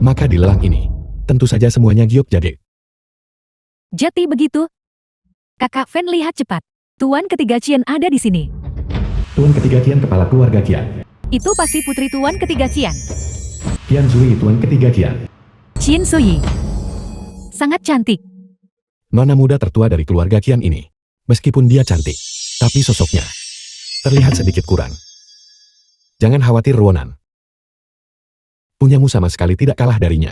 Maka di lelang ini, tentu saja semuanya Giok Jade. Jadi begitu? Kakak Fen, lihat cepat. Tuan ketiga Qian ada di sini. Tuan ketiga Qian, kepala keluarga Qian. Itu pasti putri Tuan ketiga Qian. Qian Zui, tuan ketiga Qian. Qin Suyi. Sangat cantik. Nona muda tertua dari keluarga Qian ini. Meskipun dia cantik, tapi sosoknya terlihat sedikit kurang. Jangan khawatir, Ruonan. Punyamu sama sekali tidak kalah darinya.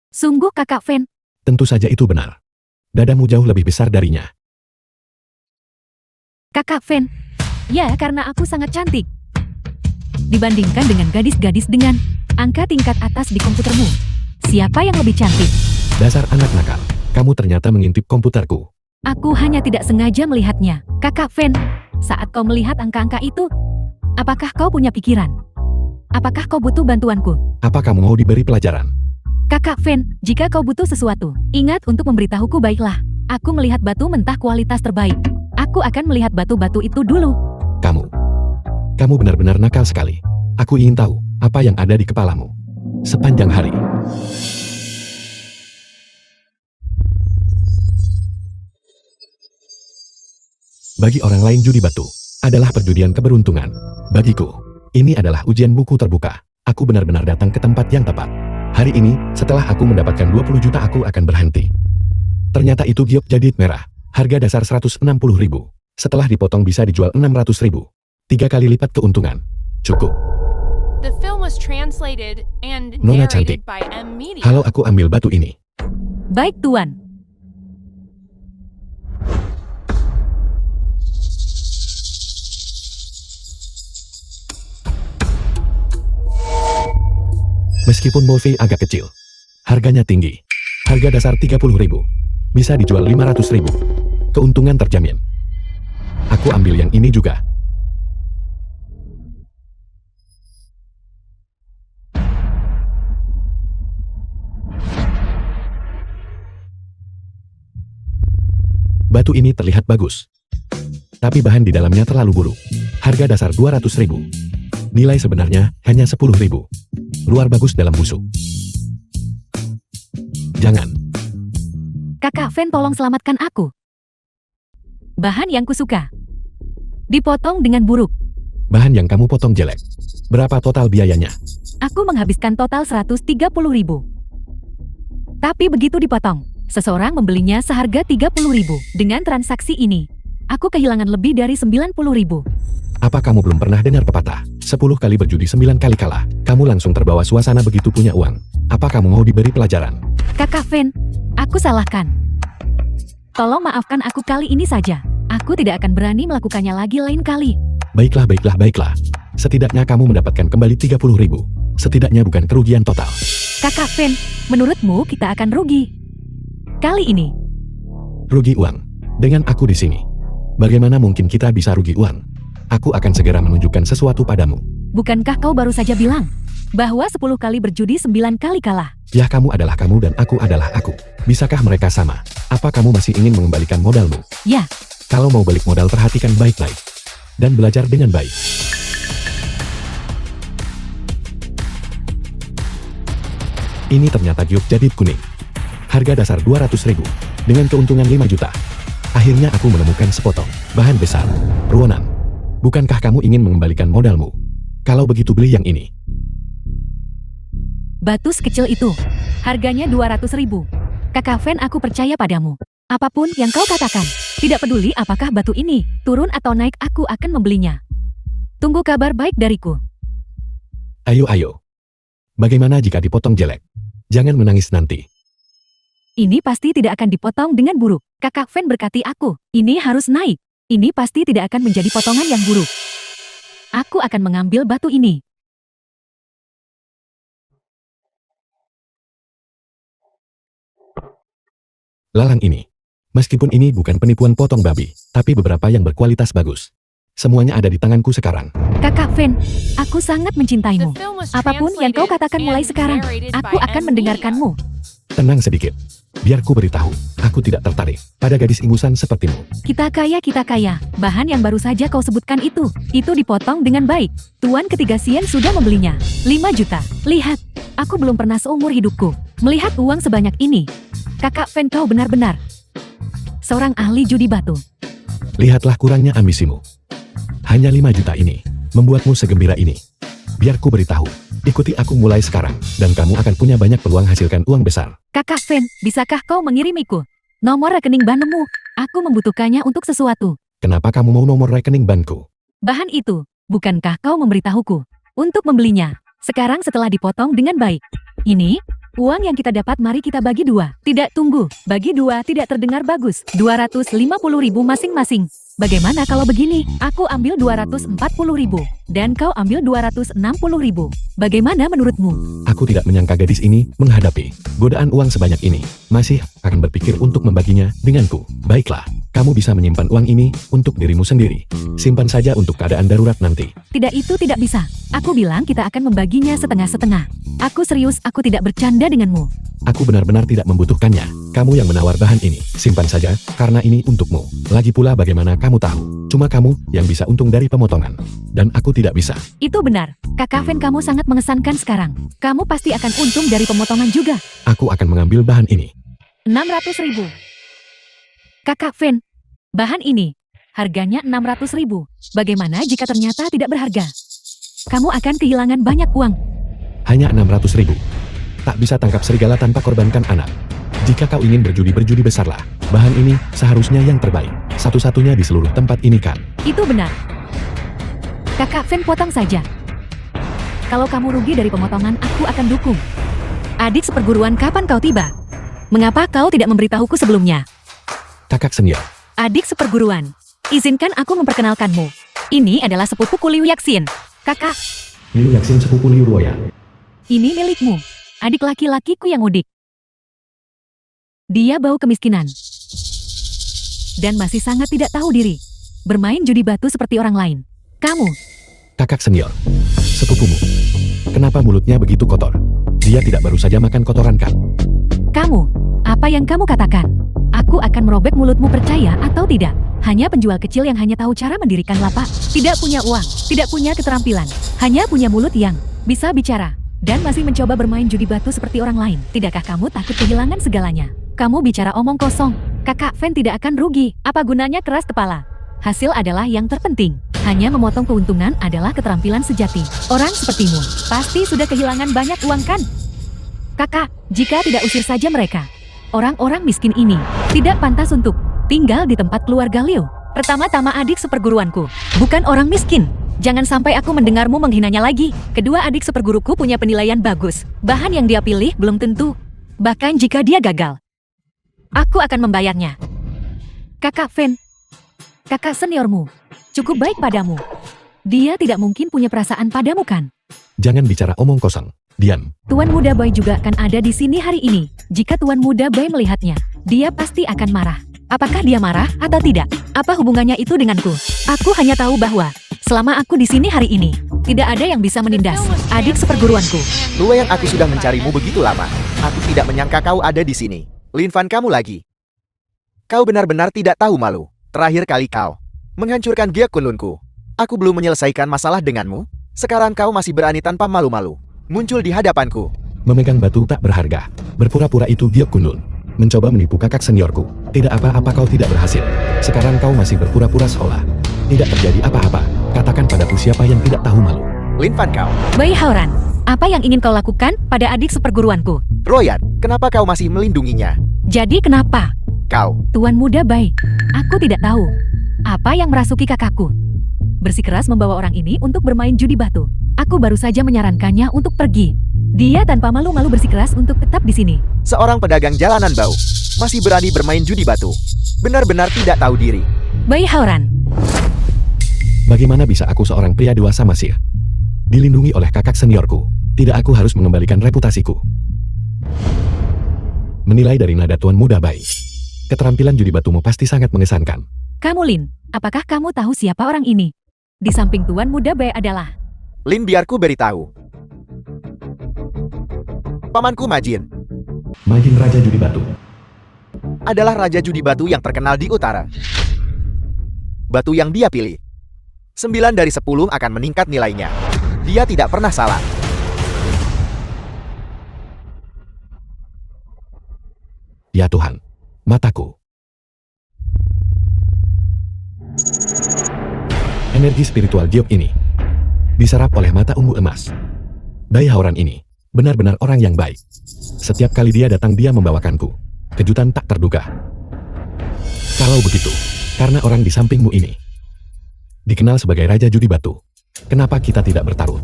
Sungguh Kakak Fen. Tentu saja itu benar. Dadamu jauh lebih besar darinya. Kakak Fen. Ya, karena aku sangat cantik. Dibandingkan dengan gadis-gadis dengan angka tingkat atas di komputermu, siapa yang lebih cantik? Dasar anak nakal. Kamu ternyata mengintip komputerku. Aku hanya tidak sengaja melihatnya. Kakak Fen, saat kau melihat angka-angka itu, apakah kau punya pikiran? Apakah kau butuh bantuanku? Apa kamu mau diberi pelajaran? Kakak Fen, jika kau butuh sesuatu, ingat untuk memberitahuku, baiklah. Aku melihat batu mentah kualitas terbaik. Aku akan melihat batu-batu itu dulu. Kamu benar-benar nakal sekali. Aku ingin tahu apa yang ada di kepalamu sepanjang hari. Bagi orang lain judi batu adalah perjudian keberuntungan. Bagiku, ini adalah ujian buku terbuka. Aku benar-benar datang ke tempat yang tepat. Hari ini, setelah aku mendapatkan 20 juta, aku akan berhenti. Ternyata itu giok jadid merah. Harga dasar 160.000. Setelah dipotong bisa dijual 600.000. 3 kali lipat keuntungan. Cukup. The film was translated and Nona cantik. narrated by M Media. Halo, aku ambil batu ini. Baik, Tuan. Meskipun Bovi agak kecil, harganya tinggi. Harga dasar 30.000. Bisa dijual 500.000. Keuntungan terjamin. Aku ambil yang ini juga. Batu ini terlihat bagus. Tapi bahan di dalamnya terlalu buruk. Harga dasar 200.000. Nilai sebenarnya hanya 10.000. Luar bagus dalam busuk. Jangan. Kakak Fen, tolong selamatkan aku. Bahan yang kusuka. Dipotong dengan buruk. Bahan yang kamu potong jelek. Berapa total biayanya? Aku menghabiskan total 130.000. Tapi begitu dipotong, seseorang membelinya seharga 30.000. Dengan transaksi ini, aku kehilangan lebih dari 90.000. Apa kamu belum pernah dengar pepatah? 10 kali berjudi 9 kali kalah. Kamu langsung terbawa suasana begitu punya uang. Apa kamu mau diberi pelajaran? Kakak Fen, aku salahkan. Tolong maafkan aku kali ini saja. Aku tidak akan berani melakukannya lagi lain kali. Baiklah. Setidaknya kamu mendapatkan kembali 30.000. Setidaknya bukan kerugian total. Kakak Fen, menurutmu kita akan rugi? Kali ini. Rugi uang. Dengan aku di sini. Bagaimana mungkin kita bisa rugi uang? Aku akan segera menunjukkan sesuatu padamu. Bukankah kau baru saja bilang bahwa 10 kali berjudi 9 kali kalah? Ya, kamu adalah kamu dan aku adalah aku. Bisakah mereka sama? Apa kamu masih ingin mengembalikan modalmu? Ya. Kalau mau balik modal, perhatikan baik-baik. Dan belajar dengan baik. Ini ternyata giok jadid kuning. Harga dasar 200.000. Dengan keuntungan 5 juta. Akhirnya aku menemukan sepotong bahan besar. Ruonan. Bukankah kamu ingin mengembalikan modalmu? Kalau begitu beli yang ini. Batu sekecil itu. Harganya 200.000. Kakak Fen, aku percaya padamu. Apapun yang kau katakan. Tidak peduli apakah batu ini turun atau naik, aku akan membelinya. Tunggu kabar baik dariku. Ayo. Bagaimana jika dipotong jelek? Jangan menangis nanti. Ini pasti tidak akan dipotong dengan buruk. Kakak Fen berkati aku. Ini harus naik. Ini pasti tidak akan menjadi potongan yang buruk. Aku akan mengambil batu ini. Lalang ini. Meskipun ini bukan penipuan potong babi, tapi beberapa yang berkualitas bagus. Semuanya ada di tanganku sekarang. Kakak Fen, aku sangat The mencintaimu. film was Apapun yang kau translated katakan mulai and sekarang, narrated aku by akan M. mendengarkanmu. Tenang sedikit. Biar ku beritahu, aku tidak tertarik pada gadis ingusan sepertimu. Kita kaya. Bahan yang baru saja kau sebutkan itu dipotong dengan baik. Tuan ketiga Sien sudah membelinya. 5 juta. Lihat, aku belum pernah seumur hidupku melihat uang sebanyak ini. Kakak Fen, kau benar-benar seorang ahli judi batu. Lihatlah kurangnya ambisimu. Hanya 5 juta ini membuatmu segembira ini. Biar ku beritahu, ikuti aku mulai sekarang, dan kamu akan punya banyak peluang hasilkan uang besar. Kakak Fen, bisakah kau mengirimiku nomor rekening banmu? Aku membutuhkannya untuk sesuatu. Kenapa kamu mau nomor rekening banku? Bahan itu, bukankah kau memberitahuku untuk membelinya? Sekarang setelah dipotong dengan baik. Ini, uang yang kita dapat, mari kita bagi 2. Tidak, tunggu. Bagi 2 tidak terdengar bagus. 250.000 masing-masing. Bagaimana kalau begini? Aku ambil 240.000. Dan kau ambil 260.000. Bagaimana menurutmu? Aku tidak menyangka gadis ini menghadapi godaan uang sebanyak ini. Masih akan berpikir untuk membaginya denganku. Baiklah, kamu bisa menyimpan uang ini untuk dirimu sendiri. Simpan saja untuk keadaan darurat nanti. Tidak, itu tidak bisa. Aku bilang kita akan membaginya setengah-setengah. Aku serius, aku tidak bercanda denganmu. Aku benar-benar tidak membutuhkannya. Kamu yang menawar bahan ini. Simpan saja, karena ini untukmu. Lagi pula bagaimana kamu tahu? Cuma kamu yang bisa untung dari pemotongan. Dan aku tidak bisa. Itu benar. Kakak Fen, kamu sangat mengesankan sekarang. Kamu pasti akan untung dari pemotongan juga. Aku akan mengambil bahan ini. 600.000. Kakak Fen, bahan ini harganya 600.000. Bagaimana jika ternyata tidak berharga? Kamu akan kehilangan banyak uang. Hanya 600.000. Tak bisa tangkap serigala tanpa korbankan anak. Jika kau ingin berjudi besarlah. Bahan ini seharusnya yang terbaik. Satu-satunya di seluruh tempat ini kan? Itu benar. Kakak Fen, potong saja. Kalau kamu rugi dari pemotongan, aku akan dukung. Adik seperguruan, kapan kau tiba? Mengapa kau tidak memberitahuku sebelumnya? Kakak senior. Adik seperguruan, izinkan aku memperkenalkanmu. Ini adalah sepupuku Liu Yaxin. Kakak, Liu Yaxin, sepupu Liu Ruoya. ini milikmu. Adik laki-lakiku yang udik. Dia bau kemiskinan. Dan masih sangat tidak tahu diri. Bermain judi batu seperti orang lain. Kamu, Kakak senior. Sepupumu. Kenapa mulutnya begitu kotor? Dia tidak baru saja makan kotoran kan? kamu, apa yang kamu katakan? Aku akan merobek mulutmu, percaya atau tidak. Hanya penjual kecil yang hanya tahu cara mendirikan lapak. Tidak punya uang, tidak punya keterampilan. Hanya punya mulut yang bisa bicara. Dan masih mencoba bermain judi batu seperti orang lain. Tidakkah kamu takut kehilangan segalanya? Kamu bicara omong kosong. Kakak Fen tidak akan rugi. Apa gunanya keras kepala? Hasil adalah yang terpenting. Hanya memotong keuntungan adalah keterampilan sejati. Orang sepertimu pasti sudah kehilangan banyak uang kan? Kakak, jika tidak usir saja mereka. Orang-orang miskin ini tidak pantas untuk tinggal di tempat keluarga Liu. Pertama-tama adik seperguruanku, bukan orang miskin. Jangan sampai aku mendengarmu menghinanya lagi. Kedua, adik seperguruku punya penilaian bagus. Bahan yang dia pilih belum tentu. Bahkan jika dia gagal, aku akan membayarnya. Kakak Fen, kakak seniormu, cukup baik padamu. Dia tidak mungkin punya perasaan padamu kan? Jangan bicara omong kosong. Diam. Tuan Muda Bai juga akan ada di sini hari ini. Jika Tuan Muda Bai melihatnya, dia pasti akan marah. Apakah dia marah atau tidak? Apa hubungannya itu denganku? Aku hanya tahu bahwa selama aku di sini hari ini, tidak ada yang bisa menindas adik seperguruanku. Lue yang aku sudah mencarimu begitu lama. Aku tidak menyangka kau ada di sini. Lin Fan, kamu lagi. Kau benar-benar tidak tahu malu. Terakhir kali kau menghancurkan Gia Kunlunku. Aku belum menyelesaikan masalah denganmu. Sekarang kau masih berani tanpa malu-malu muncul di hadapanku. Memegang batu tak berharga. Berpura-pura itu Gia Kunlun. Mencoba menipu kakak seniorku. Tidak apa-apa, kau tidak berhasil. Sekarang kau masih berpura-pura seolah tidak terjadi apa-apa. Katakan padaku siapa yang tidak tahu malu. Lin Fan, kau. Bai Haoran, apa yang ingin kau lakukan pada adik seperguruanku? Royan, kenapa kau masih melindunginya? Jadi kenapa? Kau. Tuan Muda Bai, aku tidak tahu apa yang merasuki kakakku. Bersikeras membawa orang ini untuk bermain judi batu. Aku baru saja menyarankannya untuk pergi. Dia tanpa malu-malu bersikeras untuk tetap di sini. Seorang pedagang jalanan bau masih berani bermain judi batu. Benar-benar tidak tahu diri. Bai Haoran, Bagaimana bisa aku seorang pria dewasa masih dilindungi oleh kakak seniorku? Tidak, aku harus mengembalikan reputasiku. Menilai dari nada Tuan Muda Bai, keterampilan judi batumu pasti sangat mengesankan. kamu Lin, apakah kamu tahu siapa orang ini? Di samping Tuan Muda Bai adalah Lin, biarku beritahu. Pamanku Majin Majin Raja Judi Batu. adalah raja judi batu yang terkenal di utara. Batu yang dia pilih 9 dari 10 akan meningkat nilainya. Dia tidak pernah salah. Ya Tuhan, mataku. Energi spiritual Giok ini diserap oleh mata ungu emas. Bai Haoran ini benar-benar orang yang baik. Setiap kali dia datang, dia membawakanku kejutan tak terduga. Kalau begitu, karena orang di sampingmu ini dikenal sebagai Raja Judi Batu, kenapa kita tidak bertaruh?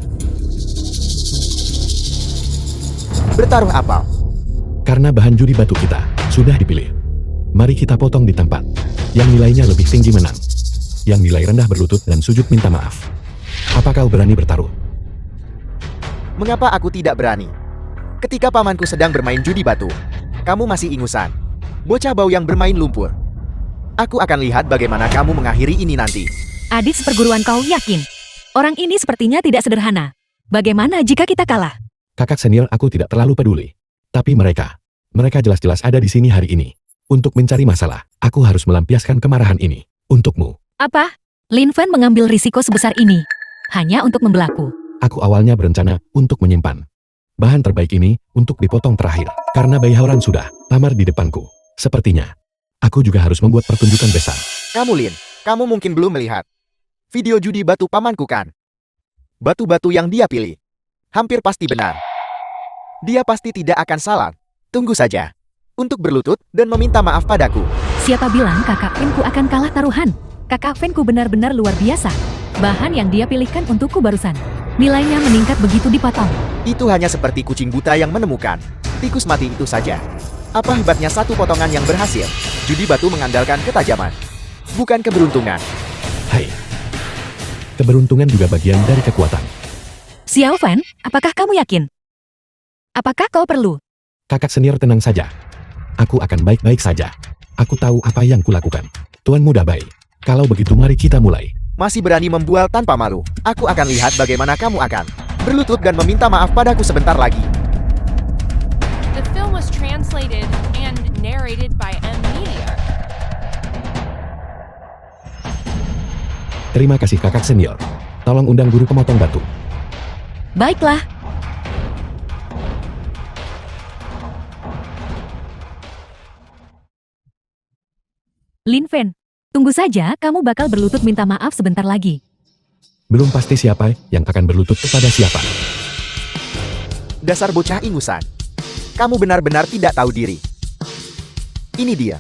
Bertaruh apa? Karena bahan judi batu kita sudah dipilih. Mari kita potong di tempat yang nilainya lebih tinggi menang. Yang nilai rendah berlutut dan sujud minta maaf. Apa kau berani bertaruh? Mengapa aku tidak berani? Ketika pamanku sedang bermain judi batu, kamu masih ingusan. Bocah bau yang bermain lumpur. Aku akan lihat bagaimana kamu mengakhiri ini nanti. adik seperguruan kau yakin? Orang ini sepertinya tidak sederhana. Bagaimana jika kita kalah? Kakak senior, aku tidak terlalu peduli. Tapi mereka jelas-jelas ada di sini hari ini. Untuk mencari masalah, aku harus melampiaskan kemarahan ini. Untukmu. Apa? Lin Fan mengambil risiko sebesar ini hanya untuk membelaku. Aku awalnya berencana untuk menyimpan bahan terbaik ini untuk dipotong terakhir. Karena Bai Haoran sudah tamar di depanku. Sepertinya aku juga harus membuat pertunjukan besar. Kamu Lin, kamu mungkin belum melihat video judi batu pamanku kan? Batu-batu yang dia pilih hampir pasti benar. Dia pasti tidak akan salah. Tunggu saja untuk berlutut dan meminta maaf padaku. Siapa bilang kakak Fenku akan kalah taruhan? Kakak Fenku benar-benar luar biasa. Bahan yang dia pilihkan untukku barusan, nilainya meningkat begitu dipotong. Itu hanya seperti kucing buta yang menemukan tikus mati itu saja. Apa hebatnya satu potongan yang berhasil? Judi batu mengandalkan ketajaman, bukan keberuntungan. Hai. Keberuntungan juga bagian dari kekuatan. Xiao Fan, apakah kamu yakin? Apakah kau perlu? Kakak senior, tenang saja. Aku akan baik-baik saja. Aku tahu apa yang kulakukan. Tuan Muda Bai, kalau begitu mari kita mulai. Masih berani membual tanpa malu. Aku akan lihat bagaimana kamu akan berlutut dan meminta maaf padaku sebentar lagi. The film was translated and narrated by M Media. Terima kasih kakak senior. Tolong undang guru pemotong batu. Baiklah. Lin Fan, tunggu saja, kamu bakal berlutut minta maaf sebentar lagi. Belum pasti siapa yang akan berlutut kepada siapa. Dasar bocah ingusan. Kamu benar-benar tidak tahu diri. Ini dia.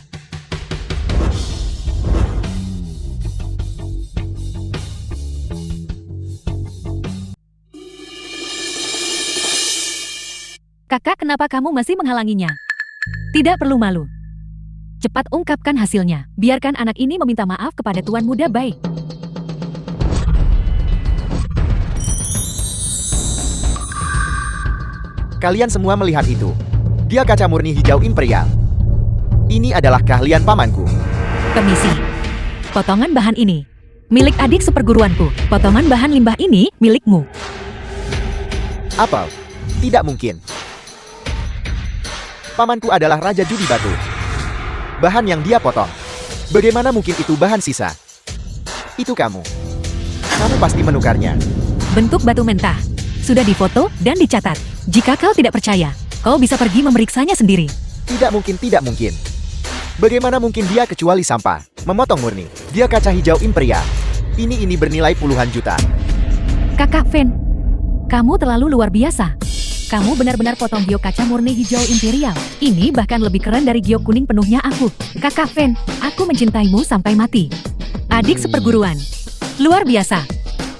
Kakak, kenapa kamu masih menghalanginya? Tidak perlu malu. Cepat ungkapkan hasilnya. Biarkan anak ini meminta maaf kepada Tuan Muda Bai. Kalian semua melihat itu. Dia kaca murni hijau imperial. Ini adalah keahlian pamanku. Permisi. Potongan bahan ini milik adik seperguruanku. Potongan bahan limbah ini milikmu. Apa? Tidak mungkin. Pamanku adalah Raja Judi Batu. Bahan yang dia potong. Bagaimana mungkin itu bahan sisa? Itu kamu. Kamu pasti menukarnya. Bentuk batu mentah. Sudah difoto dan dicatat. Jika kau tidak percaya, kau bisa pergi memeriksanya sendiri. Tidak mungkin, tidak mungkin. Bagaimana mungkin dia kecuali sampah? Memotong murni. Dia kaca hijau imperial. Ini bernilai puluhan juta. Kakak Fen, kamu terlalu luar biasa. Kamu benar-benar potong giok kaca murni hijau imperial. Ini bahkan lebih keren dari giok kuning penuhnya aku. Kakak Fen, aku mencintaimu sampai mati. Adik seperguruan. Luar biasa.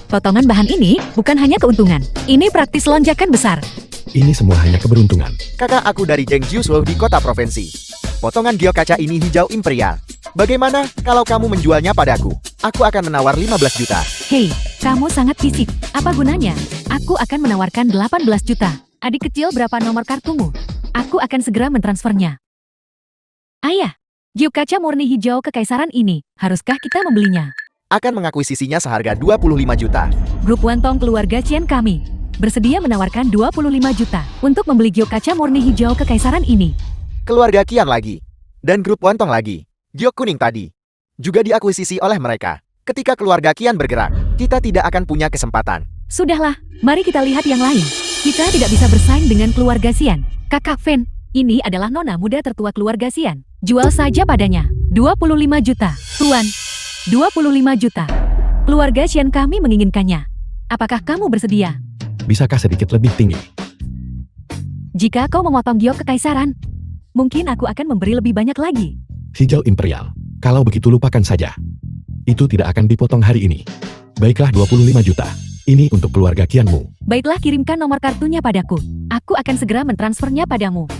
Potongan bahan ini bukan hanya keuntungan. Ini praktis lonjakan besar. Ini semua hanya keberuntungan. Kakak aku dari Zhengzhou di kota provinsi. Potongan giok kaca ini hijau imperial. Bagaimana kalau kamu menjualnya padaku? Aku akan menawar 15 juta. Hei, kamu sangat fisik. Apa gunanya? Aku akan menawarkan 18 juta. Adik kecil, berapa nomor kartumu? Aku akan segera mentransfernya. Ayah, giok kaca murni hijau kekaisaran ini, haruskah kita membelinya? Akan mengakuisisinya seharga 25 juta. Grup Wantong keluarga Qian kami bersedia menawarkan 25 juta untuk membeli giok kaca murni hijau kekaisaran ini. Keluarga Qian lagi. Dan grup Wantong lagi. Giok kuning tadi juga diakuisisi oleh mereka. Ketika keluarga Qian bergerak, kita tidak akan punya kesempatan. Sudahlah, mari kita lihat yang lain. Kita tidak bisa bersaing dengan keluarga Xian. Kakak Fen, ini adalah nona muda tertua keluarga Xian. Jual saja padanya. 25 juta. Tuan, 25 juta. Keluarga Xian kami menginginkannya. Apakah kamu bersedia? Bisakah sedikit lebih tinggi? Jika kau memotong giok kekaisaran, mungkin aku akan memberi lebih banyak lagi. Hijau imperial. Kalau begitu lupakan saja. Itu tidak akan dipotong hari ini. Baiklah 25 juta. Ini untuk keluarga Qianmu. Baiklah, kirimkan nomor kartunya padaku. Aku akan segera mentransfernya padamu.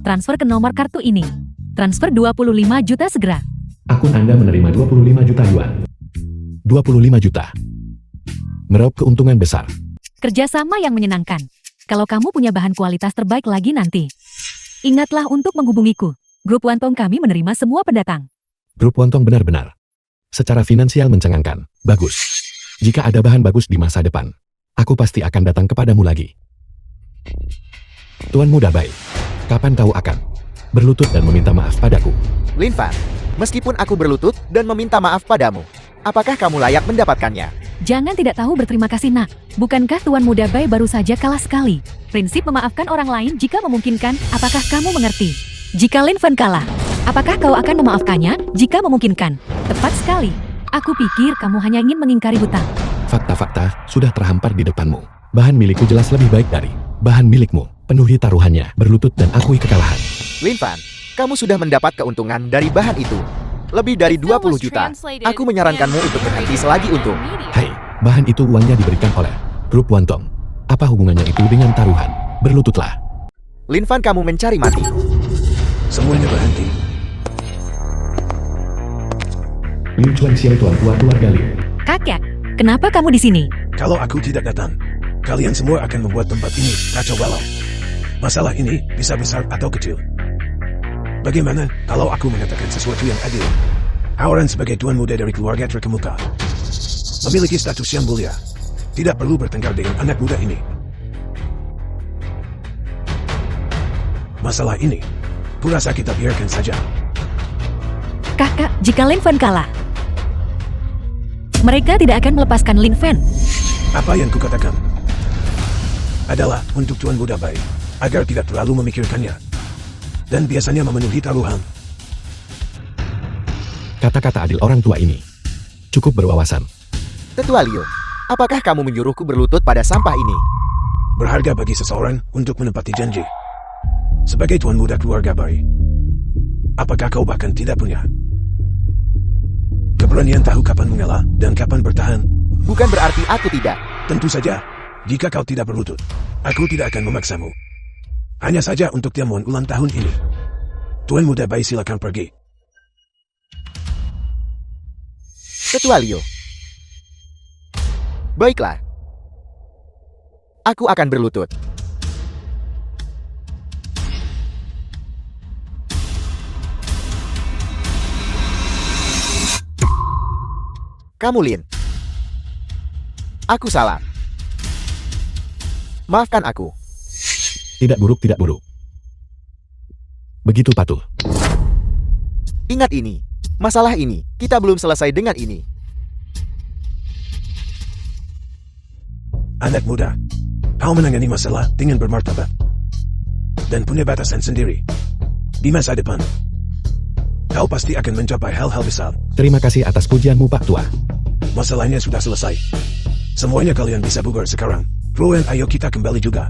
Transfer ke nomor kartu ini. Transfer 25 juta segera. Akun Anda menerima 25 juta yuan. 25 juta. Meraup keuntungan besar. Kerjasama yang menyenangkan. Kalau kamu punya bahan kualitas terbaik lagi nanti, ingatlah untuk menghubungiku. Grup Wantong kami menerima semua pendatang. Grup Wantong benar-benar secara finansial mencengangkan. Bagus. Jika ada bahan bagus di masa depan, aku pasti akan datang kepadamu lagi. Tuan Muda Bai, kapan kau akan berlutut dan meminta maaf padaku? Lin Fan, meskipun aku berlutut dan meminta maaf padamu, apakah kamu layak mendapatkannya? Jangan tidak tahu berterima kasih, nak. Bukankah Tuan Muda Bai baru saja kalah sekali? Prinsip memaafkan orang lain jika memungkinkan, apakah kamu mengerti? Jika Lin Fan kalah, apakah kau akan memaafkannya jika memungkinkan? Tepat sekali. Aku pikir kamu hanya ingin mengingkari hutang. Fakta-fakta sudah terhampar di depanmu. Bahan milikku jelas lebih baik dari bahan milikmu. Penuhi taruhannya, berlutut dan akui kekalahan. Lin Fan, kamu sudah mendapat keuntungan dari bahan itu. Lebih dari 20 juta. Aku menyarankanmu untuk berhenti selagi untung. Hai, bahan itu uangnya diberikan oleh Grup Wantong. Apa hubungannya itu dengan taruhan? Berlututlah. Lin Fan, kamu mencari mati. Semuanya berhenti. Liu Chuanxiao, tuan tua keluarga Liu. Kakek, kenapa kamu di sini? Kalau aku tidak datang, kalian semua akan membuat tempat ini kacau balau. Masalah ini bisa besar atau kecil. Bagaimana kalau aku mengatakan sesuatu yang adil? Auran sebagai tuan muda dari keluarga terkemuka, memiliki status yang mulia, tidak perlu bertengkar dengan anak muda ini. Masalah ini, kurasa kita biarkan saja. Kakak, jika Lin Fan kalah, mereka tidak akan melepaskan Lin Fan. Apa yang kukatakan adalah untuk tuan muda baik, agar tidak terlalu memikirkannya, dan biasanya memenuhi taruhan. Kata-kata adil orang tua ini cukup berwawasan. Tetua Liu, apakah kamu menyuruhku berlutut pada sampah ini? Berharga bagi seseorang untuk menepati janji. Sebagai tuan muda keluarga baik, apakah kau bahkan tidak punya keberanian tahu kapan mengalah dan kapan bertahan? Bukan berarti aku tidak. Tentu saja, Jika kau tidak berlutut, aku tidak akan memaksamu. Hanya saja untuk jamuan ulang tahun ini. Tuan muda bayi silakan pergi. Ketua Leo. Baiklah. Aku akan berlutut. Kamu Lin. Aku salah. Maafkan aku. Tidak buruk, tidak buruk. Begitu patuh. Ingat ini. Masalah ini, kita belum selesai dengan ini. Anak muda, kau menangani masalah dengan bermartabat. Dan punya batasan sendiri. Di masa depan, kau pasti akan mencapai hal-hal besar. Terima kasih atas pujianmu, Pak Tua. Masalahnya sudah selesai. Semuanya kalian bisa bubar sekarang. Ruan, ayo kita kembali juga.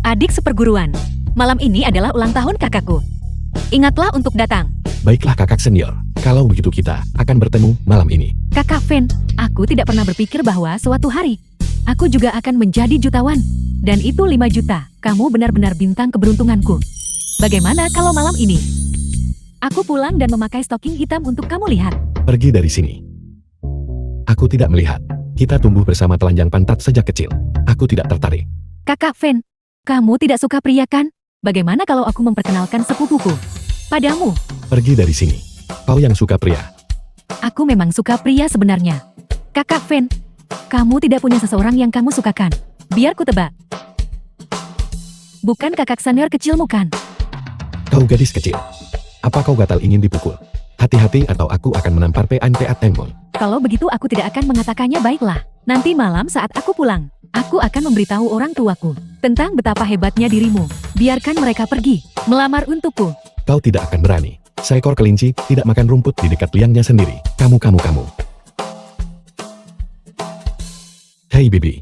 Adik seperguruan, malam ini adalah ulang tahun kakakku. Ingatlah untuk datang. Baiklah kakak senior, kalau begitu kita akan bertemu malam ini. Kakak Fen, aku tidak pernah berpikir bahwa suatu hari aku juga akan menjadi jutawan. Dan itu 5 juta. Kamu benar-benar bintang keberuntunganku. Bagaimana kalau malam ini aku pulang dan memakai stocking hitam untuk kamu lihat? Pergi dari sini. Aku tidak melihat. Kita tumbuh bersama telanjang pantat sejak kecil. Aku tidak tertarik. Kakak Fen, kamu tidak suka pria kan? Bagaimana kalau aku memperkenalkan sepupuku padamu? Pergi dari sini. Kau yang suka pria. Aku memang suka pria sebenarnya. Kakak Fen, kamu tidak punya seseorang yang kamu sukakan. Biar ku tebak. Bukan kakak senior kecilmu kan? Kau gadis kecil. Apa kau gatal ingin dipukul? Hati-hati atau aku akan menampar PNPATMmu. Kalau begitu aku tidak akan mengatakannya. Baiklah. Nanti malam saat aku pulang, aku akan memberitahu orang tuaku tentang betapa hebatnya dirimu. Biarkan mereka pergi melamar untukku. Kau tidak akan berani. Seekor kelinci tidak makan rumput di dekat liangnya sendiri. Kamu. Hei Bibi.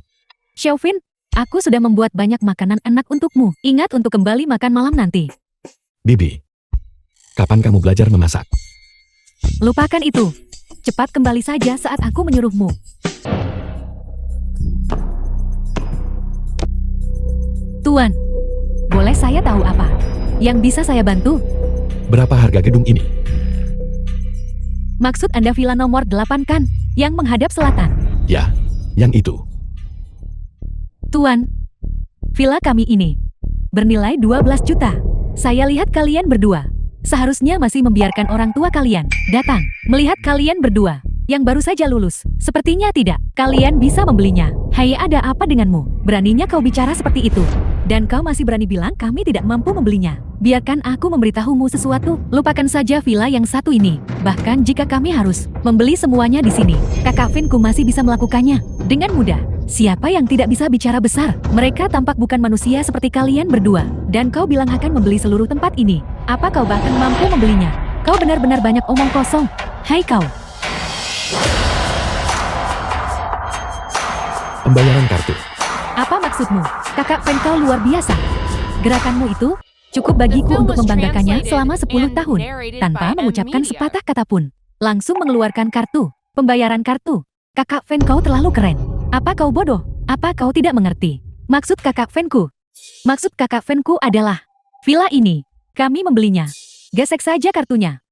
Xiaofin, aku sudah membuat banyak makanan enak untukmu. Ingat untuk kembali makan malam nanti. Bibi. Kapan kamu belajar memasak? Lupakan itu. Cepat kembali saja saat aku menyuruhmu. Tuan, boleh saya tahu apa yang bisa saya bantu? Berapa harga gedung ini? Maksud Anda villa nomor 8 kan? Yang menghadap selatan. Ya, yang itu. Tuan, villa kami ini bernilai 12 juta. Saya lihat kalian berdua seharusnya masih membiarkan orang tua kalian datang melihat kalian berdua yang baru saja lulus. Sepertinya tidak. Kalian bisa membelinya. Hai, ada apa denganmu? Beraninya kau bicara seperti itu? Dan kau masih berani bilang kami tidak mampu membelinya. Biarkan aku memberitahumu sesuatu. Lupakan saja villa yang satu ini. Bahkan jika kami harus membeli semuanya di sini, kakak Vinku masih bisa melakukannya dengan mudah. Siapa yang tidak bisa bicara besar? Mereka tampak bukan manusia seperti kalian berdua. Dan kau bilang akan membeli seluruh tempat ini. Apa kau bahkan mampu membelinya? Kau benar-benar banyak omong kosong. Hai kau. Pembayaran kartu. Apa maksudmu? Kakak Fen, kau luar biasa. Gerakanmu itu cukup bagiku The film untuk was membanggakannya translated selama 10 and tahun. narrated Tanpa by mengucapkan M-Media. sepatah kata pun. Langsung mengeluarkan kartu. Pembayaran kartu. Kakak Fen, kau terlalu keren. Apa kau bodoh? Apa kau tidak mengerti? Maksud kakak Fenku? Maksud kakak Fenku adalah villa ini. Kami membelinya. Gesek saja kartunya.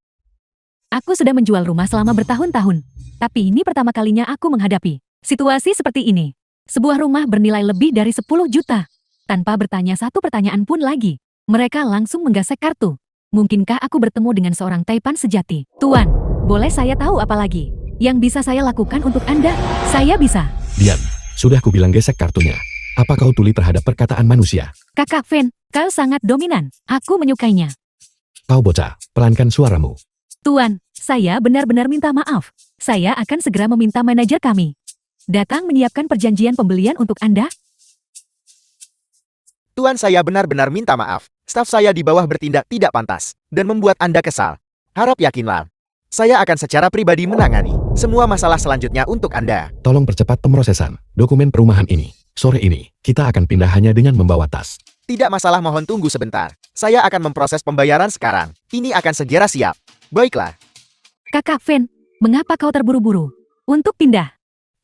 Aku sudah menjual rumah selama bertahun-tahun. Tapi ini pertama kalinya aku menghadapi situasi seperti ini. Sebuah rumah bernilai lebih dari 10 juta. Tanpa bertanya satu pertanyaan pun lagi, mereka langsung menggesek kartu. Mungkinkah aku bertemu dengan seorang Taipan sejati? Tuan, boleh saya tahu apa lagi yang bisa saya lakukan untuk Anda? Saya bisa. Diam. Sudah kubilang gesek kartunya. Apa kau tuli terhadap perkataan manusia? Kakak Fen, kau sangat dominan. Aku menyukainya. Kau bocah, pelankan suaramu. Tuan, saya benar-benar minta maaf. Saya akan segera meminta manajer kami datang menyiapkan perjanjian pembelian untuk Anda. Tuan, saya benar-benar minta maaf. Staf saya di bawah bertindak tidak pantas dan membuat Anda kesal. Harap yakinlah. Saya akan secara pribadi menangani semua masalah selanjutnya untuk Anda. Tolong percepat pemrosesan dokumen perumahan ini. Sore ini, kita akan pindah hanya dengan membawa tas. Tidak masalah, mohon tunggu sebentar. Saya akan memproses pembayaran sekarang. Ini akan segera siap. Baiklah. Kakak Fen, mengapa kau terburu-buru untuk pindah?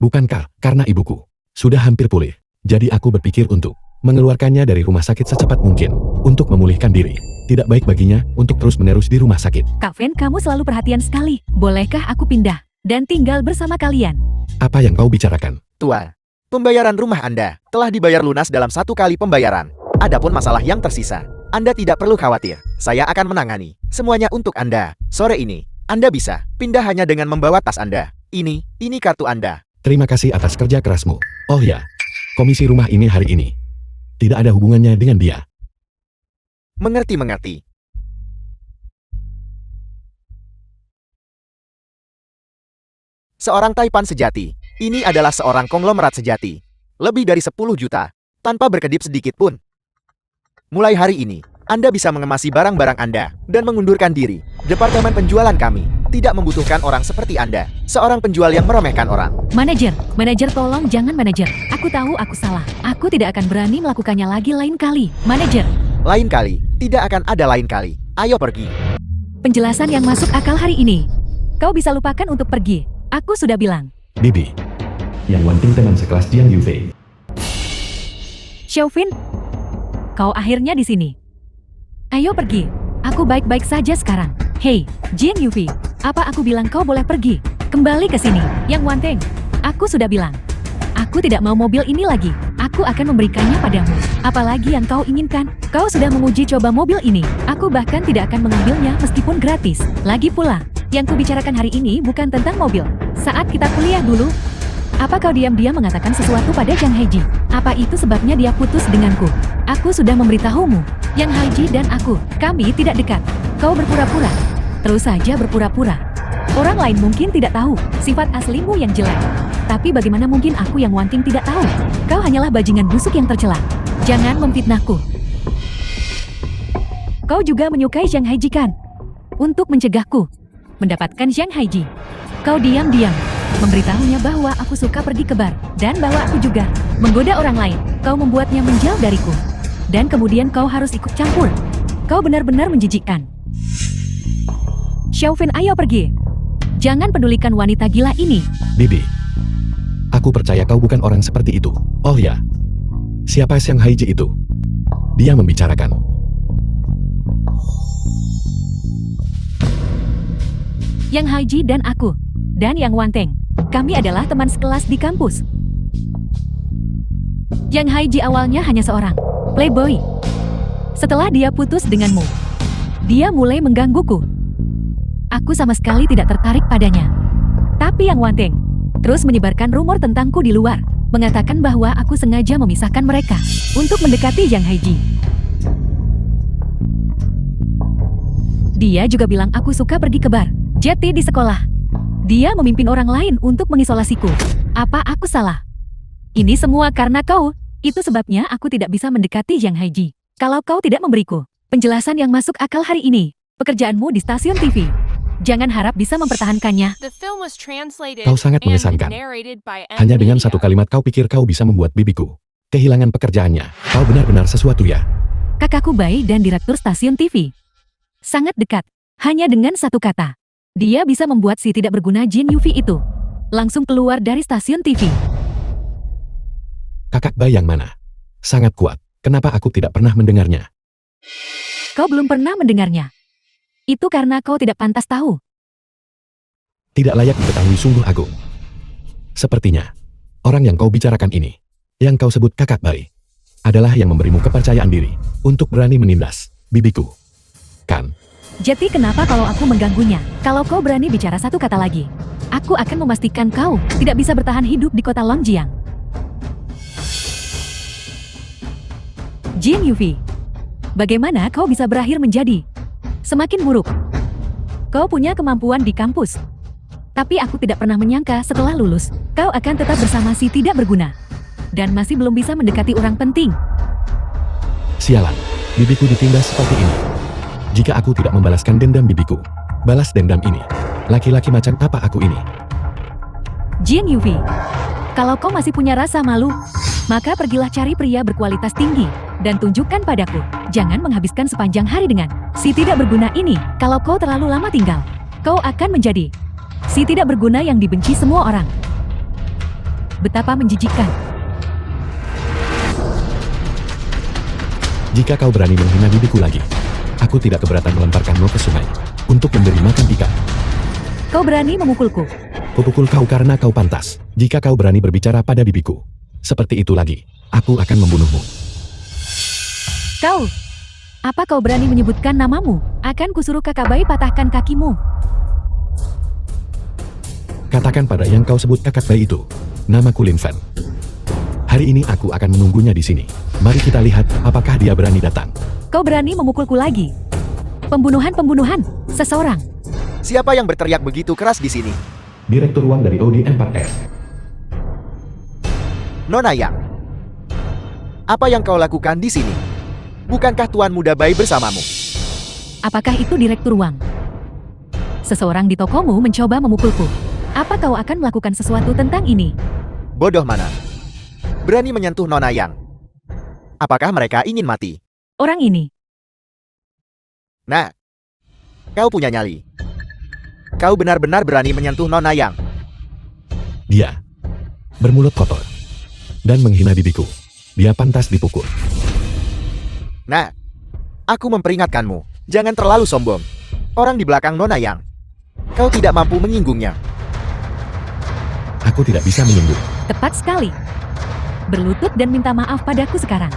Bukankah karena ibuku sudah hampir pulih? Jadi aku berpikir untuk mengeluarkannya dari rumah sakit secepat mungkin untuk memulihkan diri. Tidak baik baginya untuk terus-menerus di rumah sakit. Kak Fen, kamu selalu perhatian sekali. Bolehkah aku pindah dan tinggal bersama kalian? Apa yang kau bicarakan? Tua, pembayaran rumah Anda telah dibayar lunas dalam 1 kali pembayaran. Adapun masalah yang tersisa, Anda tidak perlu khawatir. Saya akan menangani semuanya untuk Anda. Sore ini, Anda bisa pindah hanya dengan membawa tas Anda. Ini kartu Anda. Terima kasih atas kerja kerasmu. Oh ya, komisi rumah ini hari ini tidak ada hubungannya dengan dia. Mengerti. Seorang Taipan sejati. Ini adalah seorang konglomerat sejati. Lebih dari 10 juta, tanpa berkedip sedikit pun. Mulai hari ini, Anda bisa mengemasi barang-barang Anda dan mengundurkan diri. Departemen penjualan kami tidak membutuhkan orang seperti Anda, seorang penjual yang meremehkan orang. Manajer tolong jangan manajer. Aku tahu aku salah. Aku tidak akan berani melakukannya lagi lain kali. Manajer. Lain kali, tidak akan ada lain kali. Ayo pergi. Penjelasan yang masuk akal hari ini. Kau bisa lupakan untuk pergi. Aku sudah bilang. Bibi, yang wanting teman sekelas Jiang Yufei. Xiaofin, kau akhirnya di sini. Ayo pergi. Aku baik-baik saja sekarang. Hei, Jiang Yufei, apa aku bilang kau boleh pergi? Kembali ke sini. Yang Wanteng, aku sudah bilang. Aku tidak mau mobil ini lagi. Aku akan memberikannya padamu. Apalagi yang kau inginkan? Kau sudah menguji coba mobil ini. Aku bahkan tidak akan mengambilnya meskipun gratis. Lagi pula, yang kubicarakan hari ini bukan tentang mobil. Saat kita kuliah dulu, apa kau diam-diam mengatakan sesuatu pada Zhang Haiji? Apa itu sebabnya dia putus denganku? Aku sudah memberitahumu. Yang Haiji dan aku, kami tidak dekat. Kau berpura-pura. Terus saja berpura-pura. Orang lain mungkin tidak tahu sifat aslimu yang jelek. Tapi bagaimana mungkin aku yang Wanting tidak tahu? Kau hanyalah bajingan busuk yang tercela. Jangan memfitnahku. Kau juga menyukai Zhang Haiji kan? Untuk mencegahku mendapatkan Zhang Haiji, kau diam-diam memberitahunya bahwa aku suka pergi ke bar, dan bahwa aku juga menggoda orang lain. Kau membuatnya menjauh dariku. Dan kemudian kau harus ikut campur. Kau benar-benar menjijikkan. Xiaofin, ayo pergi. Jangan pedulikan wanita gila ini. Bibi, aku percaya kau bukan orang seperti itu. Oh ya, siapa Zhang Haiji itu? Dia membicarakan. Yang Haiji dan aku, dan Yang Wanteng, kami adalah teman sekelas di kampus. Yang Haiji awalnya hanya seorang playboy. Setelah dia putus denganmu, dia mulai menggangguku. Aku sama sekali tidak tertarik padanya. Tapi Yang Wanteng terus menyebarkan rumor tentangku di luar, mengatakan bahwa aku sengaja memisahkan mereka untuk mendekati Yang Haiji. Dia juga bilang aku suka pergi ke bar, jeti di sekolah. Dia memimpin orang lain untuk mengisolasiku. Apa aku salah? Ini semua karena kau. Itu sebabnya aku tidak bisa mendekati Zhang Haiji. Kalau kau tidak memberiku penjelasan yang masuk akal hari ini, pekerjaanmu di stasiun TV, jangan harap bisa mempertahankannya. Kau sangat mengesankan. Hanya dengan satu kalimat kau pikir kau bisa membuat bibiku kehilangan pekerjaannya. Kau benar-benar sesuatu ya. Kakakku Bai dan direktur stasiun TV sangat dekat. Hanya dengan satu kata, dia bisa membuat si tidak berguna Jin Yufi itu langsung keluar dari stasiun TV. Kakak Bai yang mana? Sangat kuat. Kenapa aku tidak pernah mendengarnya? Kau belum pernah mendengarnya. Itu karena kau tidak pantas tahu. Tidak layak diketahui, sungguh agung. Sepertinya, orang yang kau bicarakan ini, yang kau sebut Kakak Bai, adalah yang memberimu kepercayaan diri untuk berani menindas bibiku. Kan? Jadi kenapa kalau aku mengganggunya? Kalau kau berani bicara satu kata lagi, aku akan memastikan kau tidak bisa bertahan hidup di kota Longjiang. Jin Yufi, bagaimana kau bisa berakhir menjadi semakin buruk? Kau punya kemampuan di kampus, tapi aku tidak pernah menyangka setelah lulus, kau akan tetap bersama si tidak berguna, dan masih belum bisa mendekati orang penting. Sialan, bibiku ditindas seperti ini. Jika aku tidak membalaskan dendam bibiku, balas dendam ini. Laki-laki macam apa aku ini? Jin Yufi, kalau kau masih punya rasa malu, maka pergilah cari pria berkualitas tinggi, dan tunjukkan padaku. Jangan menghabiskan sepanjang hari dengan si tidak berguna ini. Kalau kau terlalu lama tinggal, kau akan menjadi si tidak berguna yang dibenci semua orang. Betapa menjijikkan. Jika kau berani menghina bibiku lagi, aku tidak keberatan melemparkanmu ke sungai untuk memberi makan ikan. Kau berani memukulku. Kupukul kau karena kau pantas. Jika kau berani berbicara pada bibiku seperti itu lagi, aku akan membunuhmu. Kau! Apa kau berani menyebutkan namamu? Akan kusuruh kakak bayi patahkan kakimu. Katakan pada yang kau sebut kakak bayi itu, namaku Lin Fan. Hari ini aku akan menunggunya di sini. Mari kita lihat apakah dia berani datang. Kau berani memukulku lagi. Pembunuhan seseorang. Siapa yang berteriak begitu keras di sini? Direktur uang dari Audi 4S. Nona Yang. Apa yang kau lakukan di sini? Bukankah Tuan Muda Bayi bersamamu? Apakah itu Direktur Wang? Seseorang di tokomu mencoba memukulku. Apa kau akan melakukan sesuatu tentang ini? Bodoh mana? Berani menyentuh Nona Yang. Apakah mereka ingin mati? Orang ini. Nah, kau punya nyali. Kau benar-benar berani menyentuh Nona Yang. Dia bermulut kotor dan menghina bibiku. Dia pantas dipukul. Nah, aku memperingatkanmu. Jangan terlalu sombong. Orang di belakang Nona Yang. Kau tidak mampu menyinggungnya. Aku tidak bisa menyinggung. Tepat sekali. Berlutut dan minta maaf padaku sekarang.